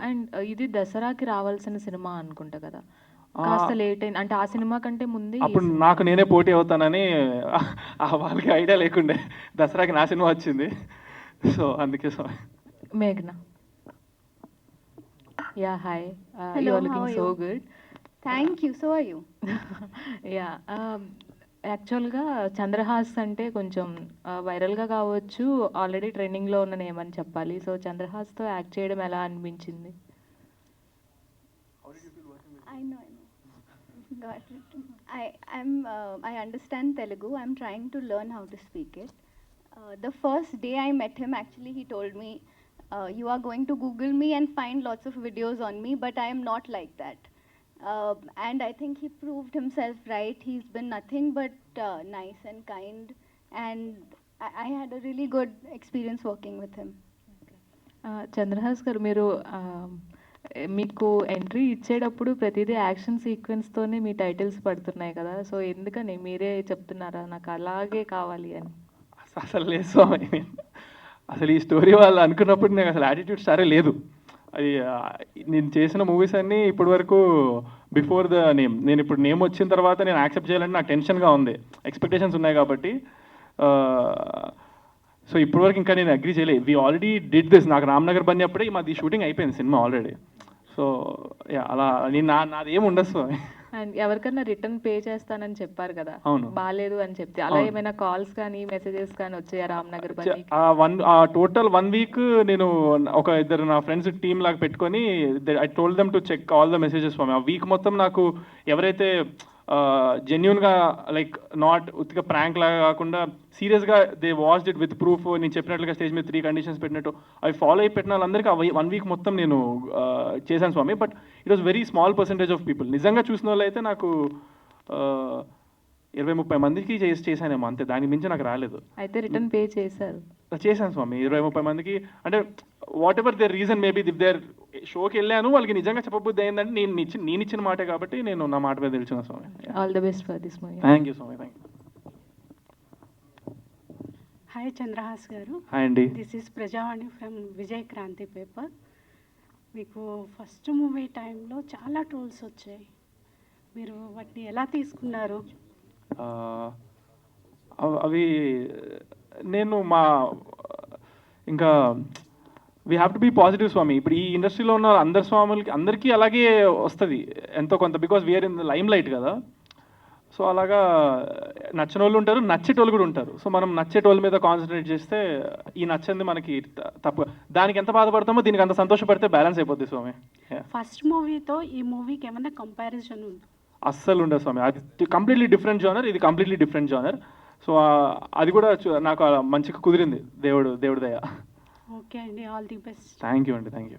అండ్ ఇది దసరాకి రావాల్సిన సినిమా అనుకుంటా కదా, కాస్త లేట్ అయింది అంటే ఆ సినిమా కంటే ముందే. అప్పుడు నాకు నేనే పోటీ అవుతానని వాళ్ళకి ఐడియా లేకుండే, దసరాకి నా సినిమా వచ్చింది. సో అందుకే స్వామి. మేఘ్నా, yeah hi, Hello, you are how looking are so you? Good. Thank you, so are you? Yeah, యాక్చువల్గా చంద్రహాస్ అంటే కొంచెం వైరల్గా కావచ్చు, ఆల్రెడీ ట్రెండింగ్లో ఉన్న నేమ్ అని చెప్పాలి. సో చంద్రహాస్తో యాక్ట్ చేయడం ఎలా అనిపించింది? I know. Got it. I understand Telugu. I'm trying to learn how to speak it. The first day I met him, actually, he told me, you are going to Google me and find lots of videos on me, but I am not like that. And I think he proved himself right. He's been nothing but nice and kind, and I had a really good experience working with him. Chandrahas గారు, మీరు మీకు ఎంట్రీ ఇచ్చేటప్పుడు ప్రతిదీ యాక్షన్ సీక్వెన్స్తోనే మీ టైటిల్స్ పడుతున్నాయి కదా, సో ఎందుకని మీరే చెప్తున్నారా నాకు అలాగే కావాలి అని? అసలు లేదు స్వామి, అసలు ఈ స్టోరీ వాళ్ళు అనుకున్నప్పుడు నాకు అసలు యాటిట్యూడ్ సరే లేదు. అది నేను చేసిన మూవీస్ అన్నీ ఇప్పటి వరకు బిఫోర్ ద నేమ్, నేను ఇప్పుడు నేమ్ వచ్చిన తర్వాత నేను యాక్సెప్ట్ చేయాలంటే నాకు టెన్షన్గా ఉంది, ఎక్స్పెక్టేషన్స్ ఉన్నాయి కాబట్టి. సో ఇప్పటివరకు ఇంకా నేను అగ్రీ చేయలేదు. We already did this. నాకు రామ్నగర్ బన్నీ అప్పుడే మాది షూటింగ్ అయిపోయింది సినిమా ఆల్రెడీ. సో అలా నాది ఏమి ఉండదు స్వామి. అండ్ ఎవరికన్నా రిటర్న్ పే చేస్తానని చెప్పారు కదా, అవును. బాగాలేదు అని చెప్తే అలా అవును. ఏమైనా కాల్స్ కానీ మెసేజెస్ కానీ వచ్చాయా రామ్నగర్ బన్నీకి? టోటల్ 1 వీక్ నేను ఒక ఇద్దరు నా ఫ్రెండ్స్ టీమ్ లాగా పెట్టుకొని I told them to check all the messages for me. ఆ వీక్ మొత్తం నాకు ఎవరైతే జెన్యున్గా లైక్ నాట్ ఉత్తిగా ప్రాంక్ లాగా కాకుండా సీరియస్గా they watched it with proof, నేను చెప్పినట్లుగా స్టేజ్ మీద 3 కండిషన్స్ పెట్టినట్టు అవి ఫాలో అయి పెట్టిన వాళ్ళందరికీ ఆ 1 వీక్ మొత్తం నేను చేశాను స్వామి. But it was very small percentage of people. నిజంగా చూసిన వాళ్ళు అయితే నాకు 20-30 మందికి చేశానేమో అంతే, దానికి మించి నాకు రాలేదు. అయితే రిటర్న్ పే చేశారు? చేశాను స్వామి 20-30 మందికి. అంటే whatever their reason maybe, if their షోకి వెళ్ళాను వాళ్ళకి నిజంగా చెప్పబుద్ధి అయిందంటే నేను ఇచ్చిన మాటే కాబట్టి నేను నా మాట మీద తెలిసిన స్వామి. All the best for this movie. Thank you స్వామి. Thank you. Hi Chandrahas garu. Hi అండి. This is Prajavani from Vijay Kranti paper. మీకు ఫస్ట్ మూవీ టైంలో చాలా ట్రోల్స్ వచ్చాయి, మీరు వాటిని ఎలా తీసుకున్నారు? అవి నేను ఇంకా we have to be positive స్వామి. ఇప్పుడు ఈ ఇండస్ట్రీలో ఉన్న అందరి స్వాములకి అందరికీ అలాగే వస్తుంది ఎంతో కొంత, because we're in the limelight కదా. సో అలాగా నచ్చిన వాళ్ళు ఉంటారు, నచ్చేటోళ్ళు కూడా ఉంటారు. సో మనం నచ్చేటోళ్ళ మీద కాన్సన్ట్రేట్ చేస్తే ఈ నచ్చింది మనకి తప్పు, దానికి ఎంత బాధపడతామో దీనికి అంత సంతోషపడితే బ్యాలెన్స్ అయిపోద్ది స్వామి. ఫస్ట్ మూవీతో ఈ మూవీకి ఏమైనా కంపారిజన్ ఉంది? అస్సలు ఉండదు స్వామి. అది కంప్లీట్లీ డిఫరెంట్ జానర్, ఇది కంప్లీట్లీ డిఫరెంట్ జానర్. సో అది కూడా నాకు మంచిగా కుదిరింది, దేవుడి దయ. ఓకే అండి, all the best. Thank you అండి. Thank you.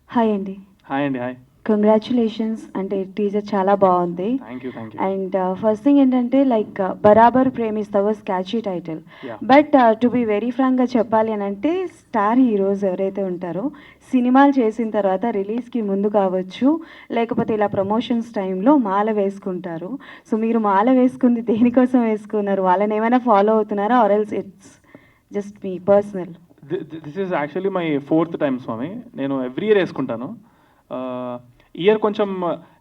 హాయ్ అండి. హాయ్ అండి. హాయ్. కంగ్రాచులేషన్స్, అంటే టీజర్ చాలా బాగుంది. Thank you. Thank you. And first thing ఏంటంటే like Barabar Premistha was catchy title. Yeah. But to be very ఫ్రాంక్గా చెప్పాలి అని అంటే స్టార్ హీరోస్ ఎవరైతే ఉంటారో సినిమాలు చేసిన తర్వాత రిలీజ్కి ముందు కావచ్చు లేకపోతే ఇలా ప్రమోషన్స్ టైంలో మాల వేసుకుంటారు. సో మీరు మాల వేసుకుంది దేనికోసం వేసుకున్నారు? వాళ్ళని ఏమైనా ఫాలో అవుతున్నారా or else it's just me personal? This is actually my 4th time స్వామి. నేను ఎవ్రీ ఇయర్ వేసుకుంటాను. ఇయర్ కొంచెం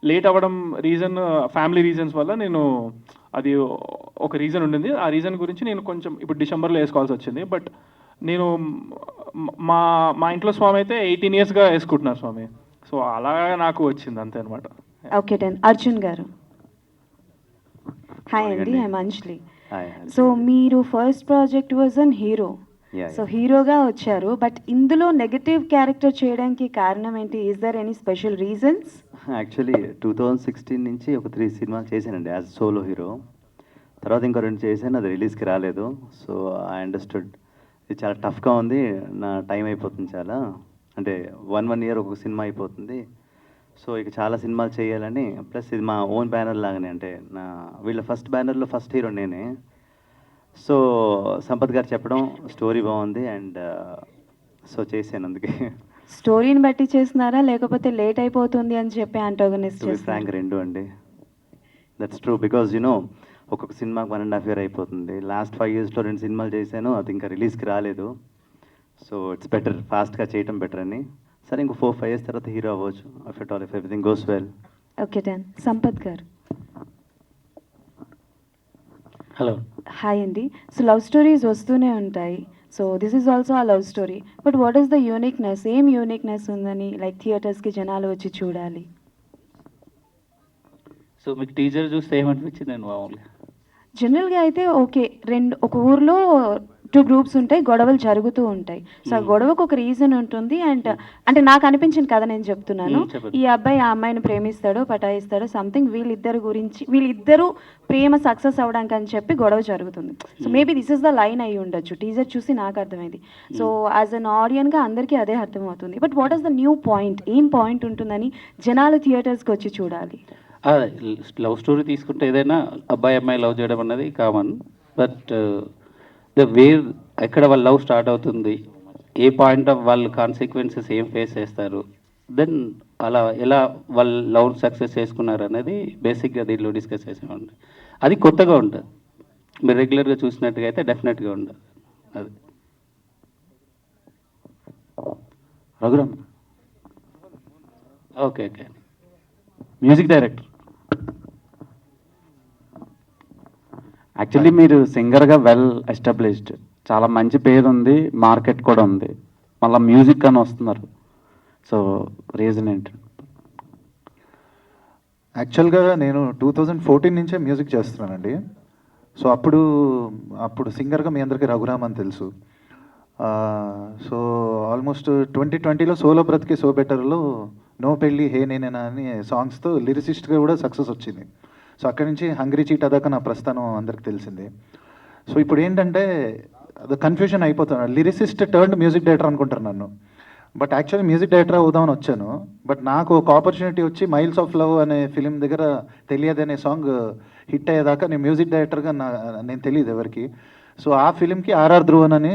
లేట్ అవ్వడం రీజన్ ఫ్యామిలీ రీజన్స్ వల్ల నేను అది ఒక రీజన్ ఉండింది. ఆ రీజన్ గురించి నేను కొంచెం ఇప్పుడు డిసెంబర్లో వేసుకోవాల్సి వచ్చింది. బట్ నేను మా ఇంట్లో స్వామి అయితే 18 yearsగా వేసుకుంటున్నారు స్వామి. సో అలా నాకు వచ్చింది అంతే అనమాట. Okay done. అర్జున్ గారు. హాయ్ అండి, ఐ అంజలి. సో మీరు first project was an hero. So హీరోగా వచ్చారు, బట్ ఇందులో నెగటివ్ క్యారెక్టర్ చేయడానికి కారణం ఏంటి? Is there any special reasons? Actually 2016 నుంచి ఒక 3 సినిమాలు చేశానండి యాజ్ సోలో హీరో. తర్వాత ఇంకో 2 చేశాను, అది రిలీజ్కి రాలేదు. సో ఐ అండర్స్టూడ్ ఇది చాలా టఫ్గా ఉంది, నా టైం అయిపోతుంది చాలా, అంటే 1 year ఒక సినిమా అయిపోతుంది. సో ఇక చాలా సినిమాలు చేయాలని, ప్లస్ ఇది మా ఓన్ బ్యానర్ లాగానే, అంటే వీళ్ళ ఫస్ట్ బ్యానర్లో ఫస్ట్ హీరో నేనే. సో సంపత్ గారు చెప్పడం స్టోరీ బాగుంది అండ్ సో చేశాను. అందుకే స్టోరీని బట్టి చేస్తున్నారా లేకపోతే లేట్ అయిపోతుంది అని చెప్పి యాంటాగనిస్ట్ టు బి ఫ్రాంక్ రెండు అండి. దట్స్ ట్రూ, బికాజ్ ఒక్కొక్క సినిమాకి 1.5 year అయిపోతుంది. లాస్ట్ 5 yearsలో 2 సినిమాలు చేశాను, అది ఇంకా రిలీజ్కి రాలేదు. సో ఇట్స్ బెటర్ ఫాస్ట్గా చేయటం బెటర్ అని. సరే ఇంకో 4-5 years తర్వాత హీరో అవ్వచ్చు if everything goes well. Okay done. Sampath గారు. హలో. హాయ్ అండి. సో లవ్ స్టోరీస్ వస్తూనే ఉంటాయి. సో దిస్ ఈజ్ ఆల్సో ఆ love story. But what is the uniqueness? ఏం యూనిక్నెస్ ఉందని లైక్ థియేటర్స్కి జనాలు వచ్చి చూడాలి? సో మీకు టీజర్ చూస్తే ఏమనిపించింది అండి? మామూలుగా జనరల్గా అయితే ఓకే, ఒక ఊర్లో 2 groups ఉంటాయి, గొడవలు జరుగుతూ ఉంటాయి. సో ఆ గొడవకు ఒక రీజన్ ఉంటుంది. అండ్ అంటే నాకు అనిపించింది కదా, నేను చెప్తున్నాను. ఈ అబ్బాయి ఆ అమ్మాయిని ప్రేమిస్తాడు, పటాయిస్తాడు, సంథింగ్ వీళ్ళిద్దరు ప్రేమ సక్సెస్ అవ్వడానికి అని చెప్పి గొడవ జరుగుతుంది. So maybe this is the line అయి ఉండొచ్చు. టీజర్ చూసి నాకు అర్థమైంది. సో యాజ్ అన్ ఆడియన్గా అందరికీ అదే అర్థమవుతుంది. But what is the new point? ఏం పాయింట్ ఉంటుందని జనాలు థియేటర్స్కి వచ్చి చూడాలి? లవ్ స్టోరీ తీసుకుంటే ఏదైనా అబ్బాయి అమ్మాయి లవ్ చేయడం అన్నది కామన్. బట్ ద వే ఎక్కడ వాళ్ళ లవ్ స్టార్ట్ అవుతుంది, ఏ పాయింట్ ఆఫ్ వాళ్ళు కాన్సిక్వెన్సెస్ ఏం ఫేస్ చేస్తారు, దెన్ అలా ఎలా వాళ్ళు లవ్ సక్సెస్ చేసుకున్నారు అనేది బేసిక్గా దీంట్లో డిస్కస్ చేసామండి. అది కొత్తగా ఉంటుంది, మీరు రెగ్యులర్గా చూసినట్టుగా అయితే డెఫినెట్గా ఉండదు. అది Raghuram. Okay. Music director. Actually మీరు సింగర్గా వెల్ ఎస్టాబ్లిష్డ్, చాలా మంచి పేరు ఉంది, మార్కెట్ కూడా ఉంది, మళ్ళీ మ్యూజిక్ అని వస్తున్నారు. సో రీజన్ ఏంటి? యాక్చువల్గా నేను 2014 నుంచే మ్యూజిక్ చేస్తున్నానండి. సో అప్పుడు సింగర్గా మీ అందరికీ రఘురామ్ అని తెలుసు. సో ఆల్మోస్ట్ 2020లో సోలో బ్రతికే సో బెటర్లో నో పెళ్ళి హే నేనేనా అని సాంగ్స్తో లిరిసిస్ట్గా కూడా సక్సెస్ వచ్చింది. సో అక్కడి నుంచి హంగ్రీ చీట దాకా నా ప్రస్థానం అందరికి తెలిసింది. సో ఇప్పుడు ఏంటంటే అది కన్ఫ్యూజన్ అయిపోతున్నాను. లిరిసిస్ట్ టర్న్డ్ మ్యూజిక్ డైరెక్టర్ అనుకుంటారు నన్ను. బట్ యాక్చువల్లీ మ్యూజిక్ డైరెక్టర్ అవుదామని వచ్చాను. బట్ నాకు ఒక ఆపర్చునిటీ వచ్చి మైల్స్ ఆఫ్ లవ్ అనే ఫిలిం దగ్గర తెలియదు అనే సాంగ్ హిట్ అయ్యేదాకా నేను మ్యూజిక్ డైరెక్టర్గా నేను తెలియదు ఎవరికి. సో ఆ ఫిలింకి ఆర్ఆర్ ధ్రువన్ అని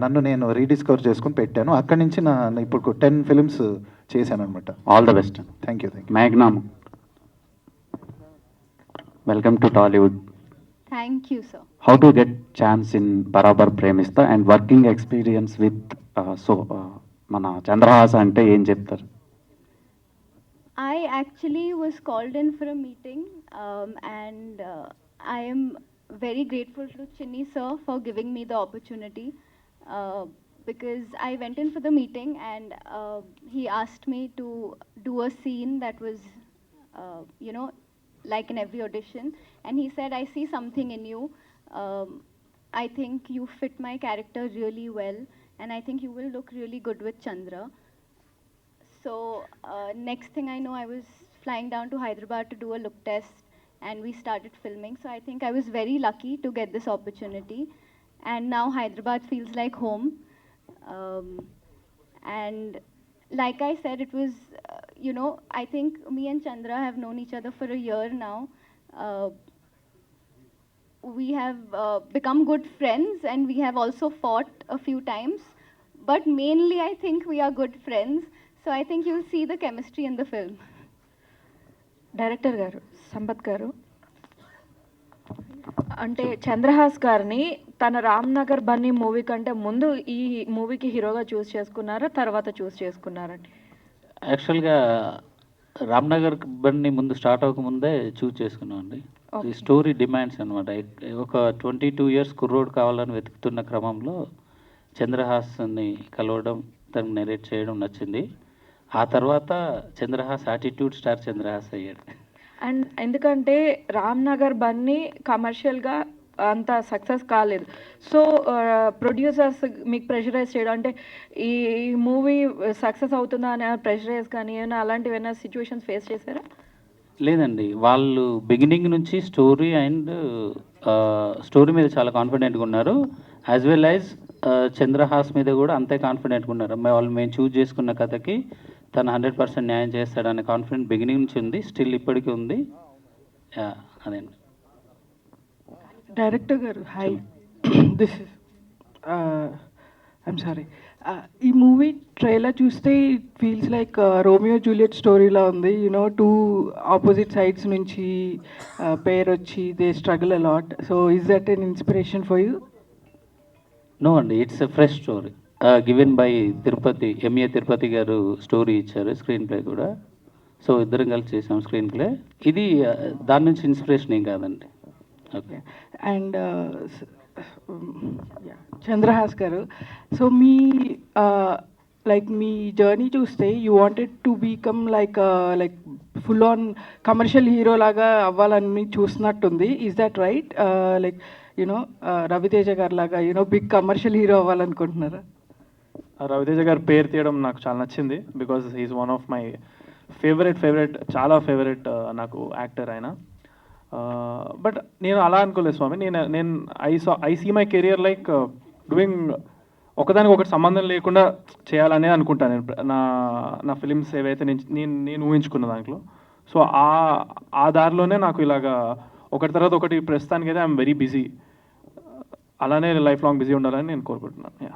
నన్ను నేను రీడిస్కవర్ చేసుకుని పెట్టాను. అక్కడి నుంచి ఇప్పుడు 10 ఫిలిమ్స్ చేశాను అనమాట. All the best. Thank you. మ్యాగ్నామ్, welcome to Tollywood. Thank you, sir. How to get chance in Barabar Premista and working experience with మన చంద్రహాస అంటే ఏం చెప్తారు? I actually was called in for a meeting, and I am very grateful to Chinni sir for giving me the opportunity, because I went in for the meeting and he asked me to do a scene that was, like in every audition, and he said, I see something in you. I think you fit my character really well, and I think you will look really good with Chandra. So next thing I know, I was flying down to Hyderabad to do a look test, and we started filming. So I think I was very lucky to get this opportunity, and now Hyderabad feels like home. And like I said, it was, I think me and Chandra have known each other for a year now. We have become good friends, and we have also fought a few times, but mainly I think we are good friends. So I think you'll see the chemistry in the film. Director గారు, సంపత్ గారు, అంటే చంద్రహాస్ గారిని తన రామ్ నగర్ బన్నీ మూవీ కంటే ముందు ఈ మూవీకి హీరోగా చూస్ చేసుకున్నారా, తర్వాత చూస్ చేసుకున్నారండి? యాక్చువల్గా రామ్నగర్ బన్ని ముందు స్టార్ట్ అవ్వకముందే చూస్ చేసుకున్నాం అండి. ఈ స్టోరీ డిమాండ్స్ అనమాట. ఒక 22 years కుర్రోడ్ కావాలని వెతుకుతున్న క్రమంలో చంద్రహాస్ని కలవడం, తను నెరేట్ చేయడం నచ్చింది. ఆ తర్వాత చంద్రహాస్ యాటిట్యూడ్ స్టార్ చంద్రహాస్ అయ్యాడు. అండ్ ఎందుకంటే రామ్ నగర్ బన్నీ కమర్షియల్గా అంత సక్సెస్ కాలేదు. సో ప్రొడ్యూసర్స్ మీకు ప్రెషరైజ్ చేయడం, అంటే ఈ మూవీ సక్సెస్ అవుతుందా అని ప్రెషరైజ్ కానీ ఏమైనా అలాంటివి ఏమైనా సిచ్యువేషన్స్ ఫేస్ చేశారా? లేదండి, వాళ్ళు బిగినింగ్ నుంచి స్టోరీ మీద చాలా కాన్ఫిడెంట్గా ఉన్నారు. యాజ్ వెల్ యాజ్ చంద్రహాస్ మీద కూడా అంతే కాన్ఫిడెంట్గా ఉన్నారు. మేము చూజ్ చేసుకున్న కథకి తను 100% న్యాయం చేస్తాడనే కాన్ఫిడెంట్ బిగినింగ్ నుంచి ఉంది, స్టిల్ ఇప్పటికీ ఉంది. అదేండి. Director garu, hi, this is I'm sorry, ఈ మూవీ ట్రైలర్ చూస్తే it feels like Romeo Juliet స్టోరీలా ఉంది. టూ ఆపోజిట్ సైడ్స్ నుంచి పేర్ వచ్చి they struggle a lot. So is that an inspiration for you? No అండి, it's a fresh story given by Tirupathi, MA Tirupathi garu story ఇచ్చారు, స్క్రీన్ ప్లే కూడా. సో ఇద్దరం కలిసి చేసాం స్క్రీన్ ప్లే. ఇది దాని నుంచి ఇన్స్పిరేషన్ ఏం కాదండి. Okay. And Chandrahas garu, so మీ జర్నీ చూస్తే you wanted to become like full on commercial hero లాగా అవ్వాలని చూస్తున్నట్టుంది. Is that right? Ravi Teja garu లాగా బిగ్ కమర్షియల్ హీరో అవ్వాలనుకుంటున్నారా? రవితేజ గారి పేరు తీయడం నాకు చాలా నచ్చింది. Because he is one of my favourite చాలా ఫేవరెట్ నాకు యాక్టర్ ఆయన. బట్ నేను అలా అనుకోలేదు స్వామి. నేను I see my career like doing ఒకదానికి ఒకటి సంబంధం లేకుండా చేయాలనే అనుకుంటాను నేను నా ఫిలిమ్స్ ఏవైతే నేను ఊహించుకున్న దాంట్లో. సో ఆ దారిలోనే నాకు ఇలాగా ఒకటి తర్వాత ఒకటి ప్రస్తుతానికి అయితే ఐఎమ్ వెరీ బిజీ. అలానే లైఫ్ లాంగ్ బిజీ ఉండాలని నేను కోరుకుంటున్నాను. Yeah,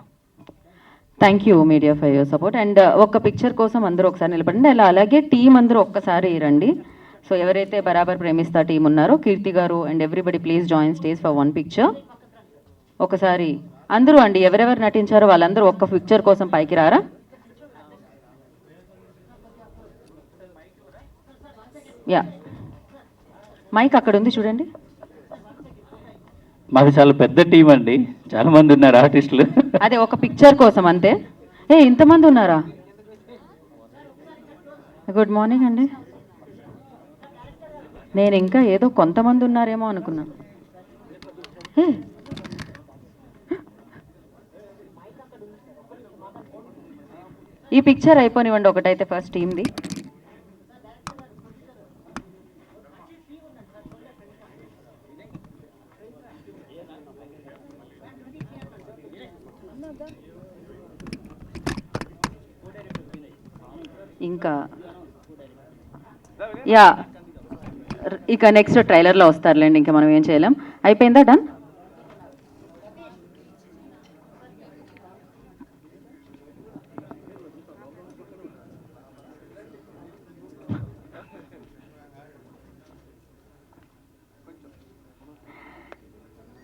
thank you media for your support. And ఒక పిక్చర్ కోసం అందరూ ఒకసారి నిలబడండి. అలాగే టీం అందరూ ఒక్కసారి రండి. సో ఎవరైతే బరాబర్ ప్రేమిస్తా టీం ఉన్నారో, కీర్తి గారు and everybody please join stage for one picture. ఒకసారి అందరూ అండి, ఎవరెవరు నటించారో వాళ్ళందరూ ఒక్క పిక్చర్ కోసం పైకి రారా? యా, మైక్ అక్కడ ఉంది చూడండి. మాది చాలా పెద్ద టీం అండి, చాలా మంది ఉన్నారు ఆర్టిస్టులు. అదే ఒక పిక్చర్ కోసం అంతే. ఇంతమంది ఉన్నారా? గుడ్ మార్నింగ్ అండి. నేను ఇంకా ఏదో కొంతమంది ఉన్నారేమో అనుకున్నా. ఈ పిక్చర్ అయిపోనివ్వండి ఒకటైతే ఫస్ట్ టీమ్ది. ఇంకా యా ఇక నెక్స్ట్ ట్రైలర్లో వస్తారులేండి, ఇంకా మనం ఏం చేయలేం. అయిపోయిందా? డన్.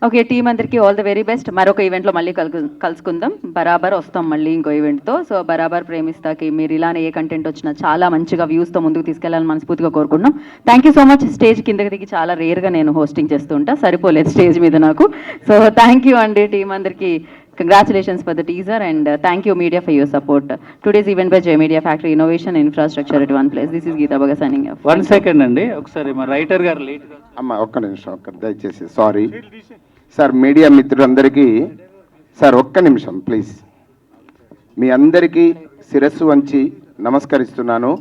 ఓకే, టీం అందరికీ ఆల్ ద వెరీ బెస్ట్. మరొక ఈవెంట్లో మళ్ళీ కలుసుకుందాం. బరాబర్ వస్తాం మళ్ళీ ఇంకో ఈవెంట్తో. సో బరాబర్ ప్రేమిస్తాకి మీరు ఇలానే ఏ కంటెంట్ వచ్చినా చాలా మంచిగా వ్యూస్తో ముందుకు తీసుకెళ్లాలని మనస్ఫూర్తిగా కోరుకుంటున్నాం. Thank you so much. Stage కిందకి దిగి చాలా రేర్గా నేను హోస్టింగ్ చేస్తూ ఉంటా, సరిపోలేదు స్టేజ్ మీద నాకు. సో థ్యాంక్ యూ అండి టీం అందరికీ. Congratulations for the teaser and thank you media for your support. Today's event by J Media Factory Innovation Infrastructure at one place. This is Geeta Baga signing off. 1 second అండి, ఒకసారి మా రైటర్ గారు లేట్. అమ్మ ఒక్క నిమిషం, దయచేసి సారీ సార్. మీడియా మిత్రులందరికీ సార్ ఒక్క నిమిషం ప్లీజ్. మీ అందరికీ శిరస్సు వంచి నమస్కరిస్తున్నాను.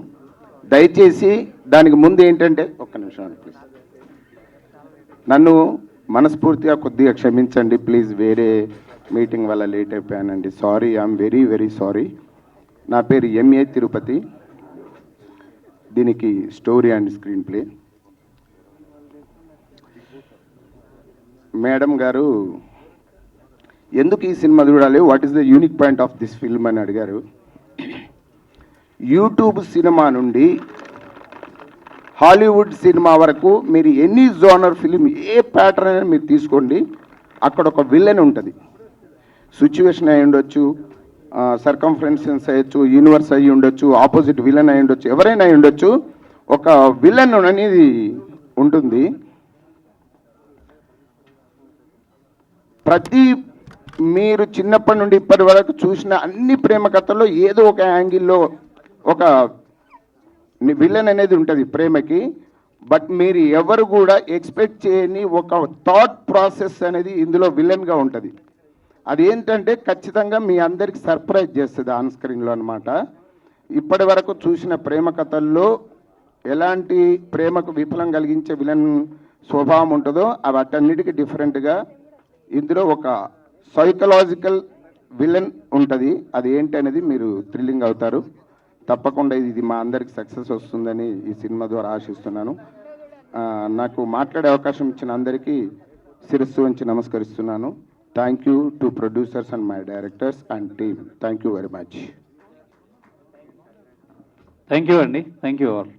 దయచేసి దానికి ముందు ఏంటంటే ఒక్క నిమిషం ప్లీజ్, నన్ను మనస్ఫూర్తిగా కొద్దిగా క్షమించండి ప్లీజ్. వేరే మీటింగ్ వల్ల లేట్ అయిపోయానండి. Sorry, I'm very very sorry. నా పేరు ఎంఏ తిరుపతి. దీనికి story and screen play. Madam గారు ఎందుకు ఈ సినిమా చూడాలి, what is the unique point of this film అని అడిగారు. యూట్యూబ్ సినిమా నుండి హాలీవుడ్ సినిమా వరకు మీరు ఎనీ జోనర్ ఫిలిం ఏ ప్యాటర్న్ అయినా మీరు తీసుకోండి, అక్కడ ఒక విలన్ ఉంటుంది. సిచ్యువేషన్ అయి ఉండొచ్చు, సర్కంఫరెన్సెన్స్ అయ్యొచ్చు, యూనివర్స్ అయ్యి ఉండొచ్చు, ఆపోజిట్ విలన్ అయి ఉండొచ్చు, ఎవరైనా అయి ఉండొచ్చు, ఒక విలన్ అనేది ఉంటుంది. ప్రతి మీరు చిన్నప్పటి నుండి ఇప్పటి వరకు చూసిన అన్ని ప్రేమ కథల్లో ఏదో ఒక యాంగిల్లో ఒక విలన్ అనేది ఉంటుంది ప్రేమకి. బట్ మీరు ఎవరు కూడా ఎక్స్పెక్ట్ చేయని ఒక థాట్ ప్రాసెస్ అనేది ఇందులో విలన్గా ఉంటుంది. అదేంటంటే ఖచ్చితంగా మీ అందరికి సర్ప్రైజ్ చేస్తుంది ఆన్ స్క్రీన్లో అనమాట. ఇప్పటి వరకు చూసిన ప్రేమ కథల్లో ఎలాంటి ప్రేమకు విఫలం కలిగించే విలన్ స్వభావం ఉంటుందో వాటన్నిటికీ డిఫరెంట్గా ఇందులో ఒక సైకలాజికల్ విలన్ ఉంటుంది. అది ఏంటి అనేది మీరు థ్రిల్లింగ్ అవుతారు. తప్పకుండా ఇది మా అందరికి సక్సెస్ వస్తుందని ఈ సినిమా ద్వారా ఆశిస్తున్నాను. నాకు మాట్లాడే అవకాశం ఇచ్చిన అందరికీ శిరస్సు వంచి నమస్కరిస్తున్నాను. Thank you to producers and my directors and team. Thank you very much. Thank you అండి, థ్యాంక్ యూ ఆల్.